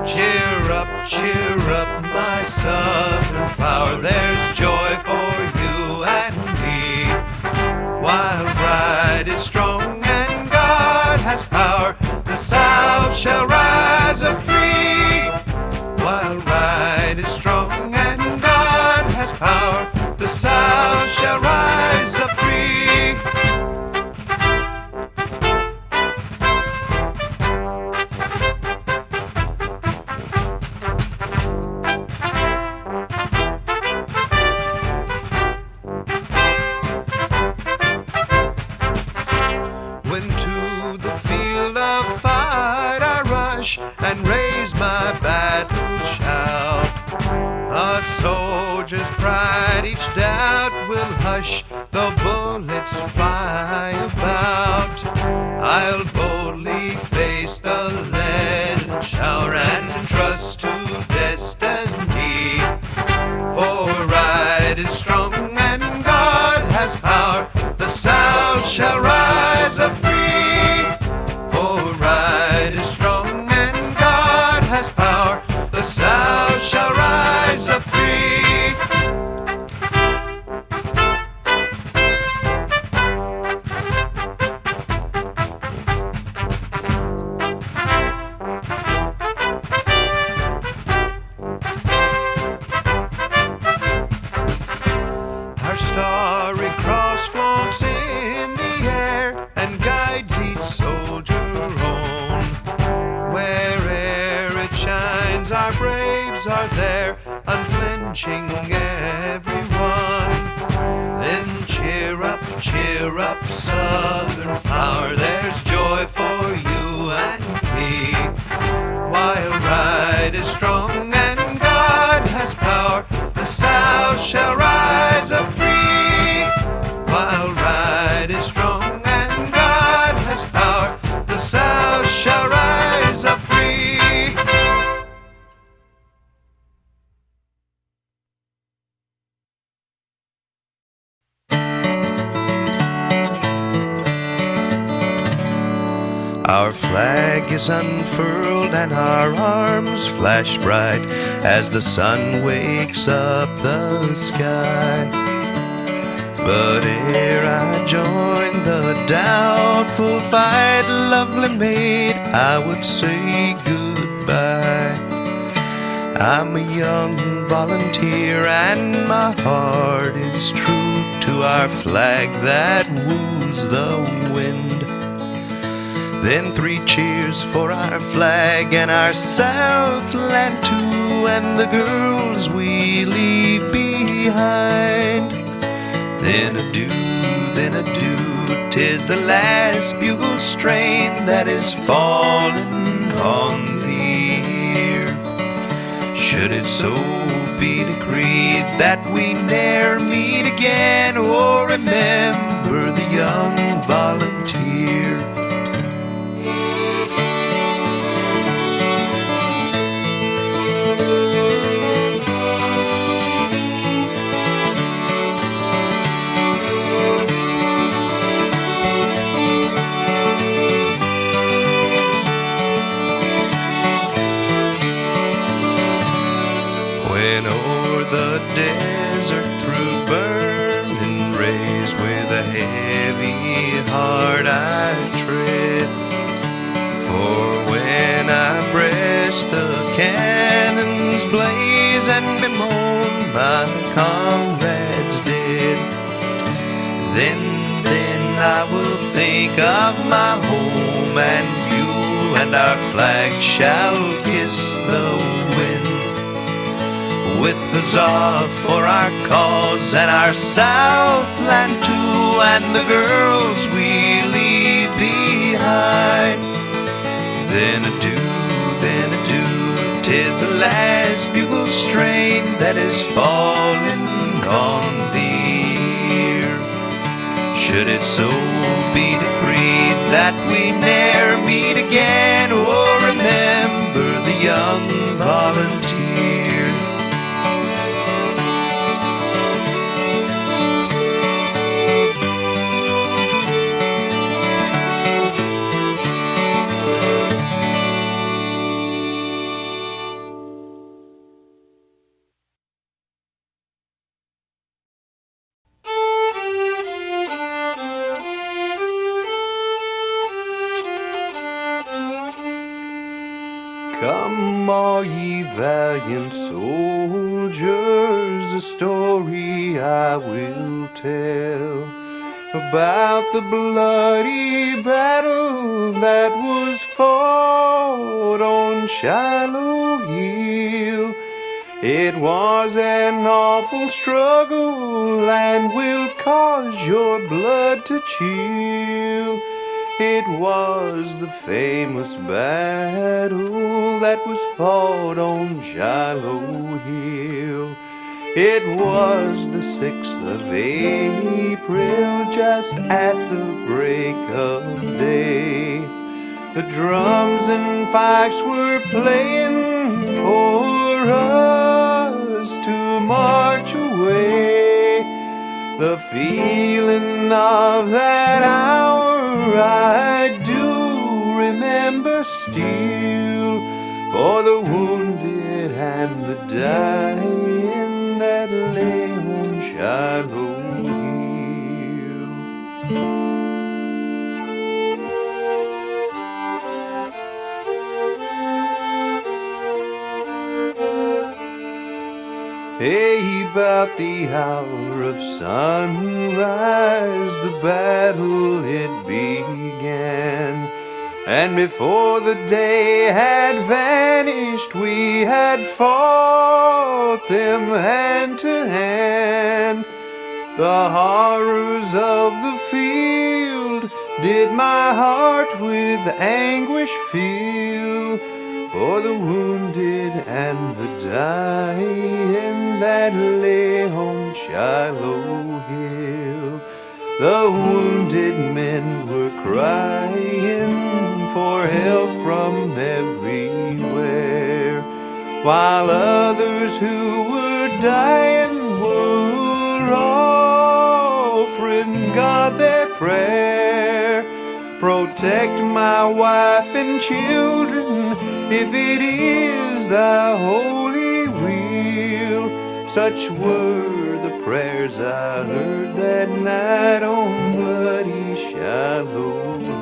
Cheer up, my Southern flower, there's joy for you and me. While right is strong and God has power, the South shall rise up free. While right is strong and God has power, the South shall rise up free. When to the field of fight I rush and raise my battle shout, a soldier's pride each doubt will hush, though bullets fly about. I'll boldly face the leaden shower and trust to destiny, for right is strong and God has power, the South shall rise up free. For right is strong and God has power, the South stands, our braves are there, unflinching everyone. Then cheer up, Southern flower, there's joy for you and me. While right is strong and God has power, the South shall rise up free. While right is strong and God has power, the South shall rise up free. Our flag is unfurled and our arms flash bright as the sun wakes up the sky. But ere I join the doubtful fight, lovely maid, I would say goodbye. I'm a young volunteer and my heart is true to our flag that woos the wind. Then 3 cheers for our flag and our Southland too, and the girls we leave behind. Then adieu, 'tis the last bugle strain that is falling on the ear. Should it so be decreed that we ne'er meet again, oh, remember the young volunteer. When o'er the desert through burning rays with a heavy heart I tread, or when I breast the cannon's blaze and bemoan my comrades dead, then I will think of my home, and you and our flag shall kiss the wind. With huzzah for our cause and our Southland too, and the girls we leave behind. Then adieu, 'tis the last bugle strain that is falling on the ear. Should it so be decreed that we ne'er meet again, oh, remember the young volunteer. Come, all ye valiant soldiers, a story I will tell about the bloody battle that was fought on Shiloh Hill. It was an awful struggle and will cause your blood to chill. It was the famous battle that was fought on Shiloh Hill. It was the 6th of April, just at the break of day. The drums and fifes were playing for us to march away. The feeling of that hour I do remember still, for the wounded and the dying that lay on Shiloh Hill. Hey, about the hour of sunrise, the battle it began. And before the day had vanished, we had fought them hand to hand. The horrors of the field did my heart with anguish fill, for the wounded and the dying that lay on Shiloh Hill. The wounded men were crying for help from everywhere, while others who were dying were offering God their prayer. Protect my wife and children, if it is thy holy will. Such were the prayers I heard that night on bloody Shiloh Hill.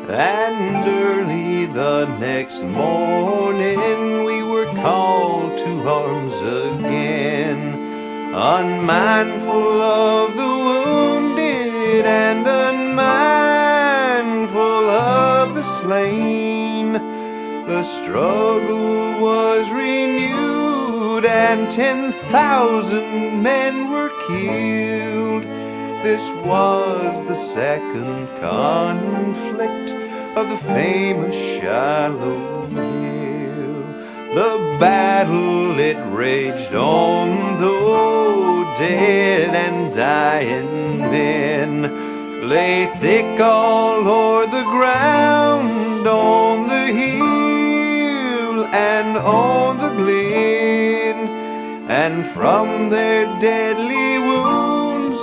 And early the next morning we were called to arms again, unmindful of the wounded and unmindful of the slain. The struggle was renewed and 10,000 men were killed. This was the second conflict of the famous Shiloh Hill. The battle it raged on, though dead and dying men lay thick all o'er the ground, on the hill and on the glen, and from their deadly wounds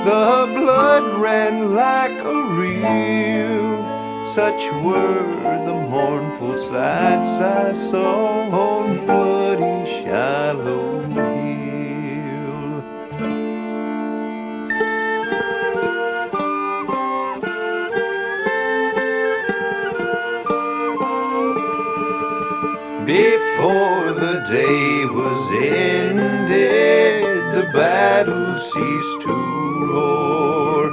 the blood ran like a reel. Such were the mournful sights I saw on bloody Shiloh Hill. Before the day was ended, the battle ceased to roar,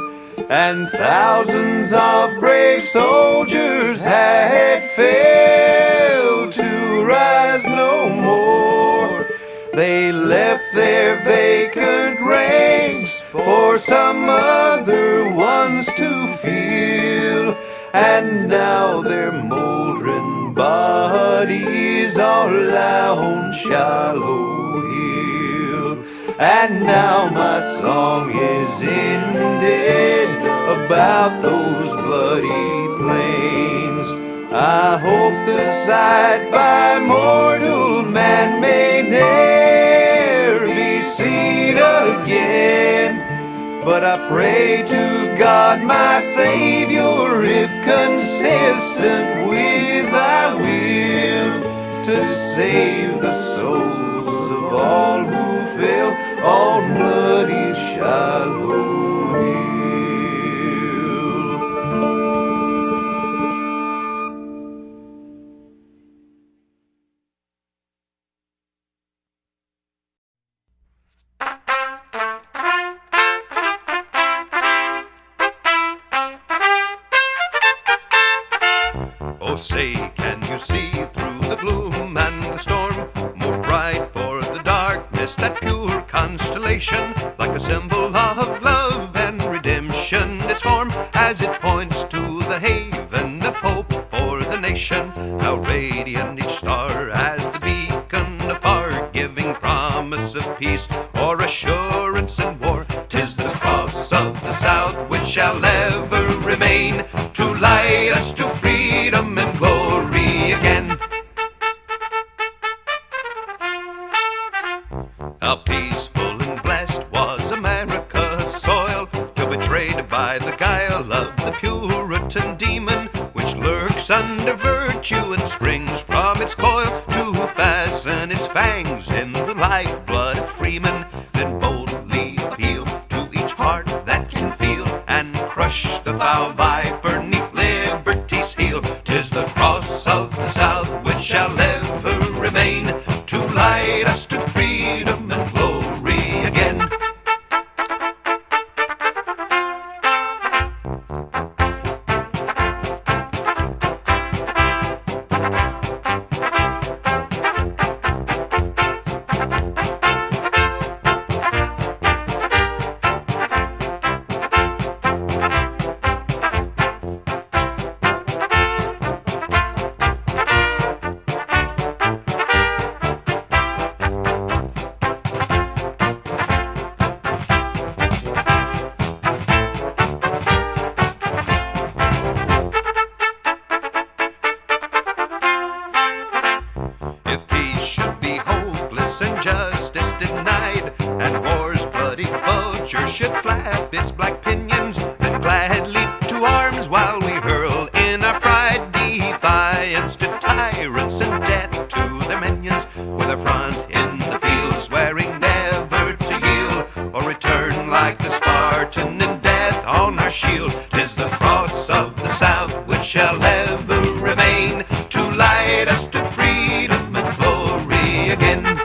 and thousands of brave soldiers had failed to rise no more. They left their vacant ranks for some other ones to fill, and now their moldering bodies all lie on Shiloh Hill. And now my song is ended about those bloody plains. I hope the sight by mortal man may ne'er be seen again, but I pray to God my Savior, if consistent with thy will, to save the souls of all who fell on bloody Shiloh Hill. Oh, say, can you see through the gloom and the storm, more bright for the darkness, that pure constellation, like a symbol of love and redemption, its form as it points to the haven of hope for the nation? How radiant each star as the beacon afar, giving promise of peace or assurance in war. 'Tis the cross of the South which shall ever remain, to light us to freedom and glory again. How peaceful and blessed was America's soil, till betrayed by the guile of the Puritan demon, which lurks under virtue and springs from its coil to fasten its fangs in the lifeblood of freemen, then boldly appeal to each heart that can feel, and crush the foul viper 'neath liberty's heel. 'Tis the cross of the South which shall ever remain, preacher should flap its black pinions and gladly to arms while we hurl in our pride defiance to tyrants and death to their minions, with our front in the field, swearing never to yield or return like the Spartan in death on our shield. 'Tis the cross of the South which shall ever remain to light us to freedom and glory again.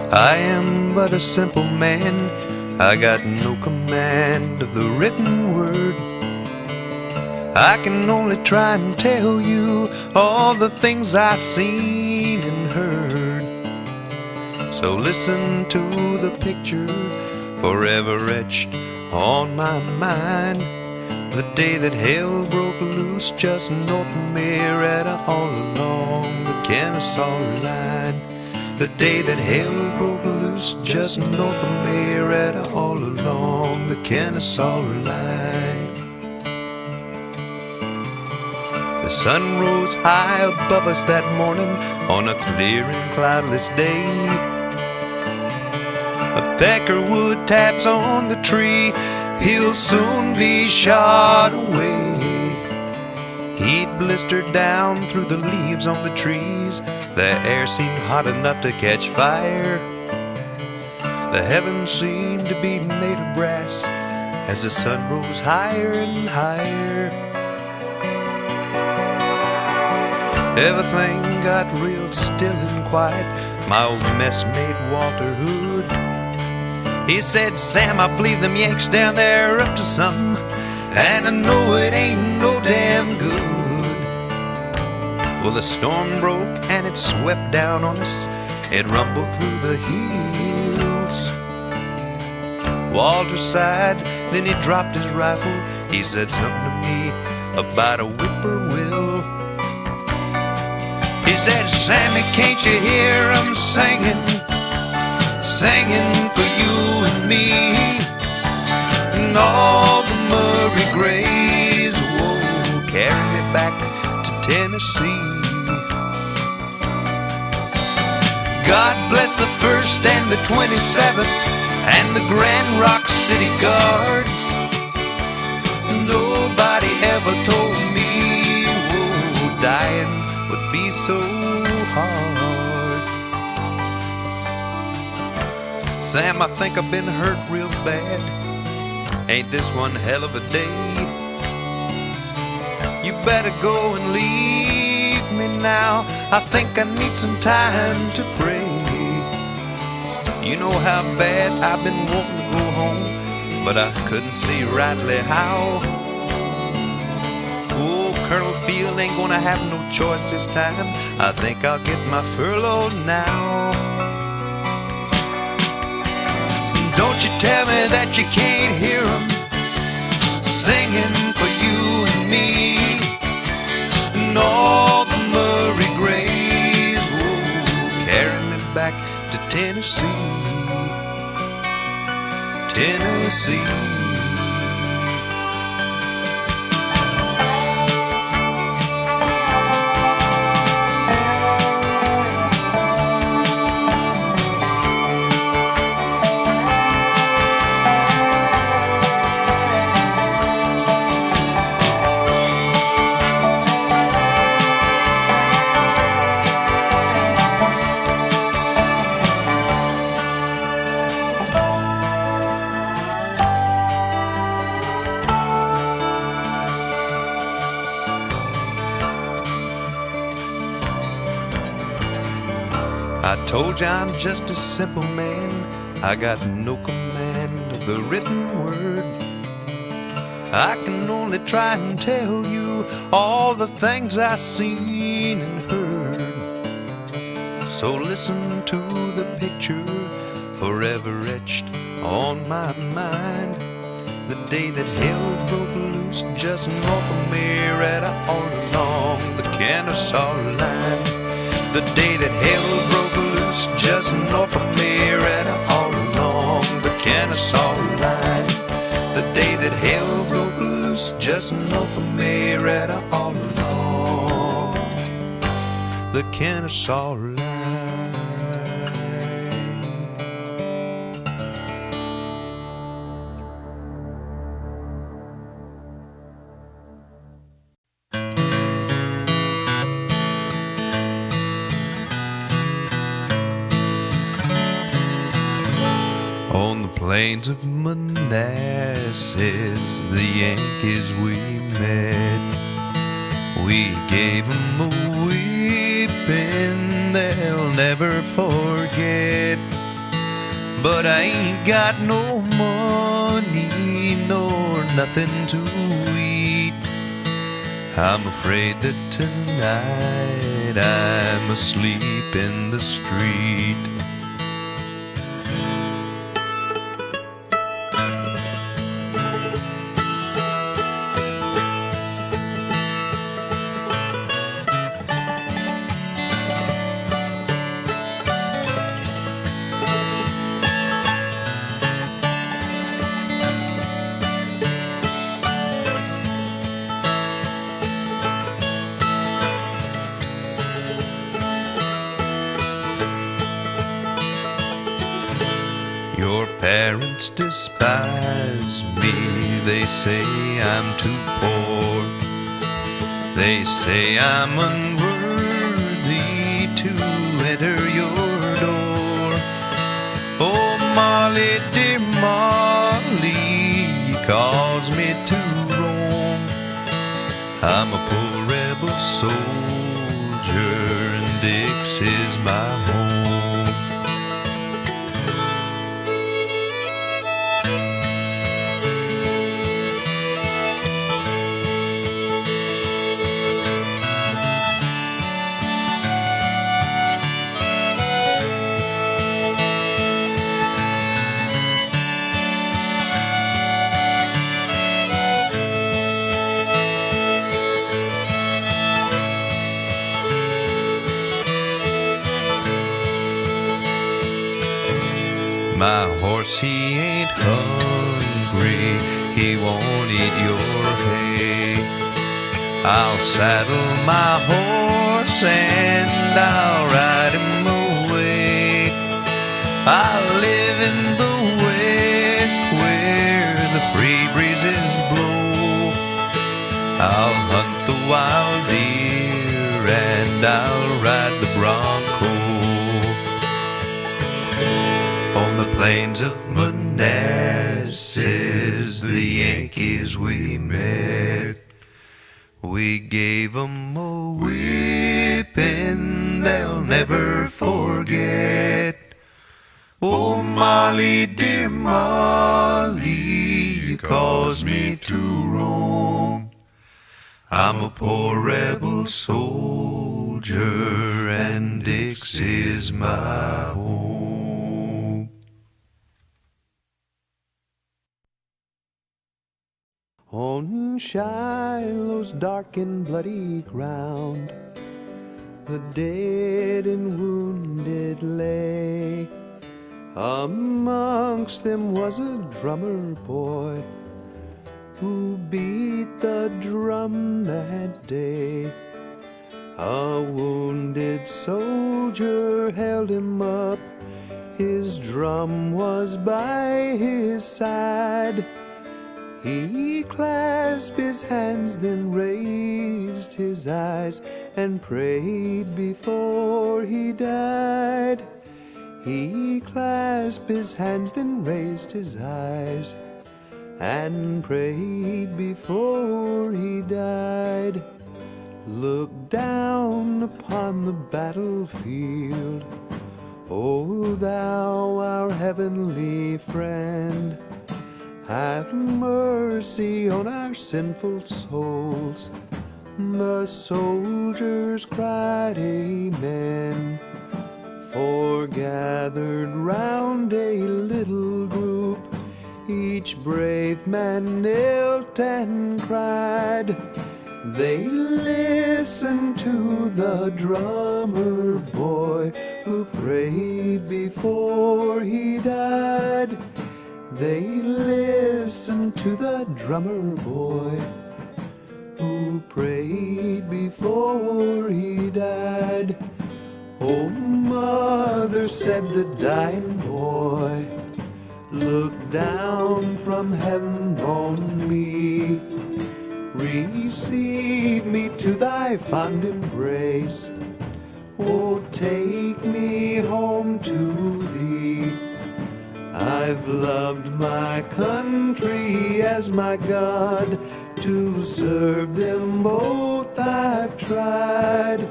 I am but a simple man, I got no command of the written word. I can only try and tell you all the things I've seen and heard. So listen to the picture forever etched on my mind. The day that hell broke loose just north of Marietta, all along the Kennesaw line. The day that hell broke loose just north of Marietta, all along the Kennesaw line. The sun rose high above us that morning on a clear and cloudless day. A peckerwood taps on the tree, he'll soon be shot away. Heat blistered down through the leaves on the trees, the air seemed hot enough to catch fire. The heavens seemed to be made of brass as the sun rose higher and higher. Everything got real still and quiet. My old messmate Walter Hood, he said, "Sam, I believe them Yanks down there are up to something, and I know it ain't no damn good." Well, the storm broke and it swept down on us. It rumbled through the hills. Walter sighed, then he dropped his rifle. He said something to me about a whippoorwill. He said, "Sammy, can't you hear 'em singing, singing for you and me, and all the Murray Grays, whoa, carry me back to Tennessee. God bless the 1st and the 27th and the Grand Rock City Guards. Nobody ever told me, whoa, dying would be so hard. Sam, I think I've been hurt real bad. Ain't this one hell of a day? You better go and leave me now. I think I need some time to pray. You know how bad I've been wanting to go home, but I couldn't see rightly how. Oh, Colonel Field ain't gonna have no choice this time. I think I'll get my furlough now. Don't you tell me that you can't hear 'em singing for you and me, and all the Murray Grays, whoa, carry me back to Tennessee, Tennessee. I told you I'm just a simple man. I got no command of the written word. I can only try and tell you all the things I've seen and heard. So listen to the picture forever etched on my mind. The day that hell broke loose just north of Marietta, all along the Kennesaw line. The day that hell broke loose just north of Marietta, all along the Kennesaw line. The day that hell broke loose just north of Marietta, all along the Kennesaw line. On the plains of Manassas, the Yankees we met. We gave 'em a whipping they'll never forget. But I ain't got no money nor nothing to eat. I'm afraid that tonight I'm asleep in the street. Your parents despise me, they say I'm too poor. They say I'm unworthy to enter your door. Oh, Molly, dear Molly, cause me to roam. I'm a poor rebel soldier and Dixie's my home. My horse, he ain't hungry, he won't eat your hay. I'll saddle my horse and I'll ride him away. I live in the West where the free breezes blow. I'll hunt the wild deer and I'll ride the bronco. On the plains of Manassas, the Yankees we met. We gave 'em a whipping they'll never forget. Oh, Molly, dear Molly, you caused me to roam. I'm a poor rebel soldier and Dixie's my home. On Shiloh's dark and bloody ground, the dead and wounded lay. Amongst them was a drummer boy who beat the drum that day. A wounded soldier held him up, his drum was by his side. He clasped his hands, then raised his eyes and prayed before he died. He clasped his hands, then raised his eyes and prayed before he died. Look down upon the battlefield, O thou our heavenly friend. Have mercy on our sinful souls. The soldiers cried, Amen. For gathered round a little group, each brave man knelt and cried. They listened to the drummer boy who prayed before he died. They listened to the drummer boy who prayed before he died. Oh, mother, said the dying boy, look down from heaven on me. Receive me to thy fond embrace. Oh, take me home to thee. I've loved my country as my God. To serve them both I've tried.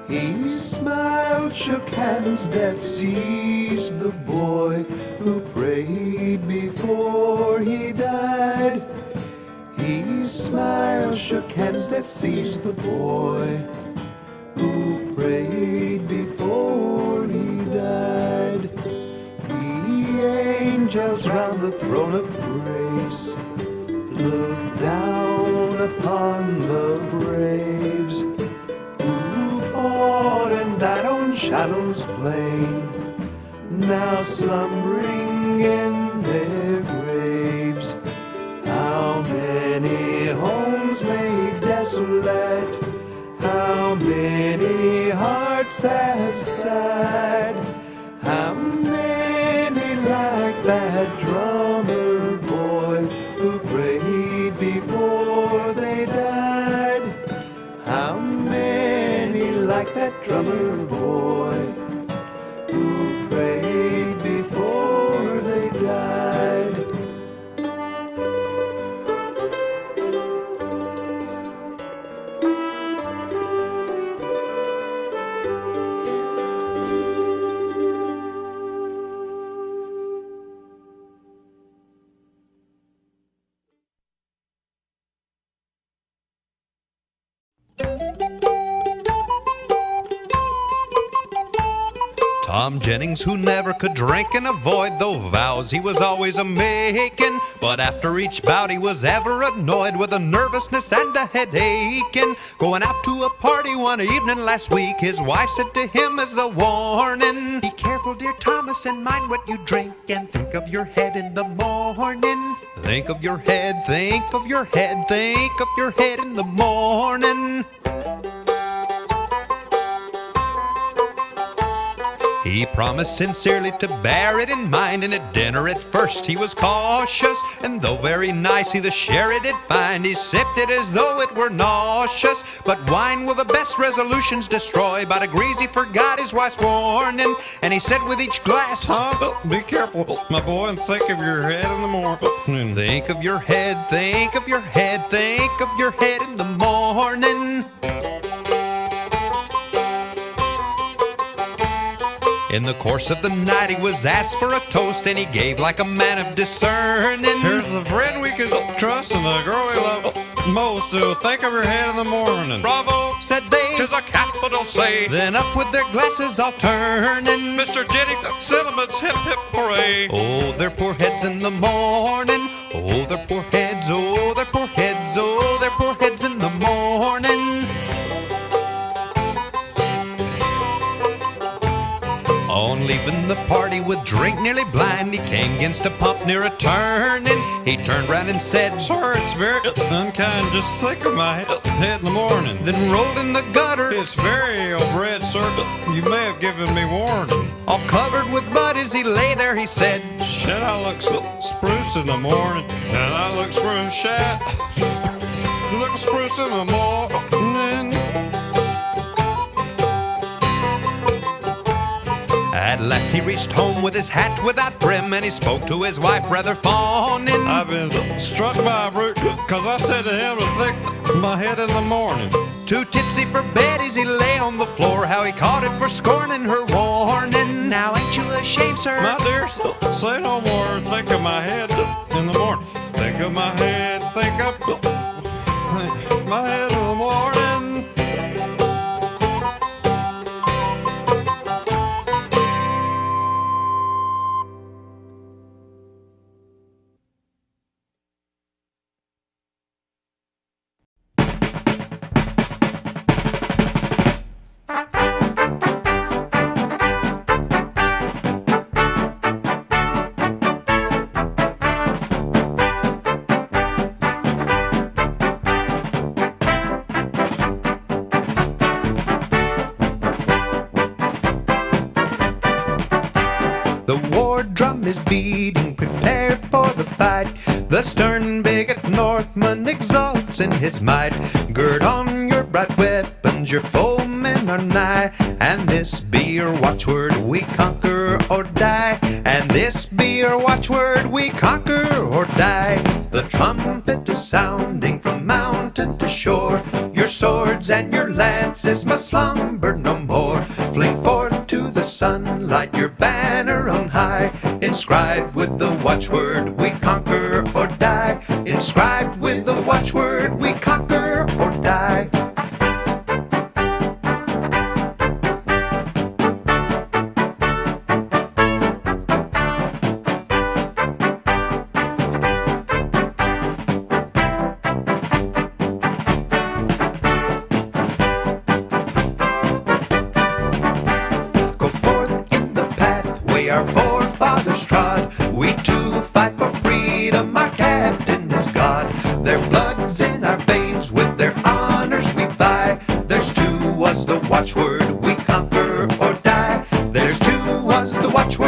He smiled, shook hands, death seized the boy who prayed before he died. He smiled, shook hands, death seized the boy who prayed before he died. The angels round the throne of grace look down upon the braves who fought and died on Shiloh's plain, now slumbering in their graves. How many homes made desolate, how many hearts have sighed, how many like that drummer boy who prayed before they died. How many like that drummer boy who prayed before they died. Tom Jennings, who never could drink and avoid though vows he was always a-making, but after each bout he was ever annoyed with a nervousness and a head-aching. Going out to a party one evening last week, his wife said to him as a warning, "Be careful, dear Thomas, and mind what you drink, and think of your head in the morning. Think of your head, think of your head, think of your head in the morning." He promised sincerely to bear it in mind, and at dinner at first he was cautious, and though very nice he the sherry did find, he sipped it as though it were nauseous. But wine will the best resolutions destroy. By degrees he forgot his wife's warning, and he said with each glass, Tom, be careful, my boy, and think of your head in the morning. Think of your head, think of your head, think of your head in the morning. In the course of the night he was asked for a toast, and he gave like a man of discerning. Here's the friend we can trust and the girl we love most. To think of your head in the morning. "Bravo," said they, "'Tis a capital say." then up with their glasses all turning. Mr. Jennings, sentiments, hip hip hooray. Oh, their poor heads in the morning. Oh, their poor heads, oh, their poor heads, oh, their poor heads in the morning. On leaving the party with drink nearly blind, he came against a pump near a turning. He turned round and said, "Sir, it's very unkind, just think of my head in the morning." then rolled in the gutter. "It's very ill-bred, sir, you may have given me warning." All covered with mud as he lay there, he said, "Shit, I look so spruce in the morning, and I look spruce, shat. Look spruce in the morning." At last he reached home with his hat without brim, and he spoke to his wife rather fawning. "I've been struck by a brute, 'cause I said to him to think my head in the morning." Too tipsy for bed as he lay on the floor, how he caught it for scorning her warning. "Now ain't you ashamed, sir?" "My dear, say no more, think of my head in the morning. Think of my head, think of my head in the morning." beating, prepare for the fight. The stern bigot Northman exalts in his might. Gird on your bright weapons, your foemen are nigh. And this be your watchword, we conquer or die. And this be your watchword, we conquer or die. The trumpet is sounding from mountain to shore. Your swords and your lances must slumber no more. Fling forth to the sunlight your banner on high. Inscribed with the watchword, we conquer or die. Inscribed with the watchword, we conquer or die. Our forefathers trod. We too fight for freedom, our captain is God. Their blood's in our veins, with their honors we vie. There's two was the watchword, we conquer or die. There's two was the watchword.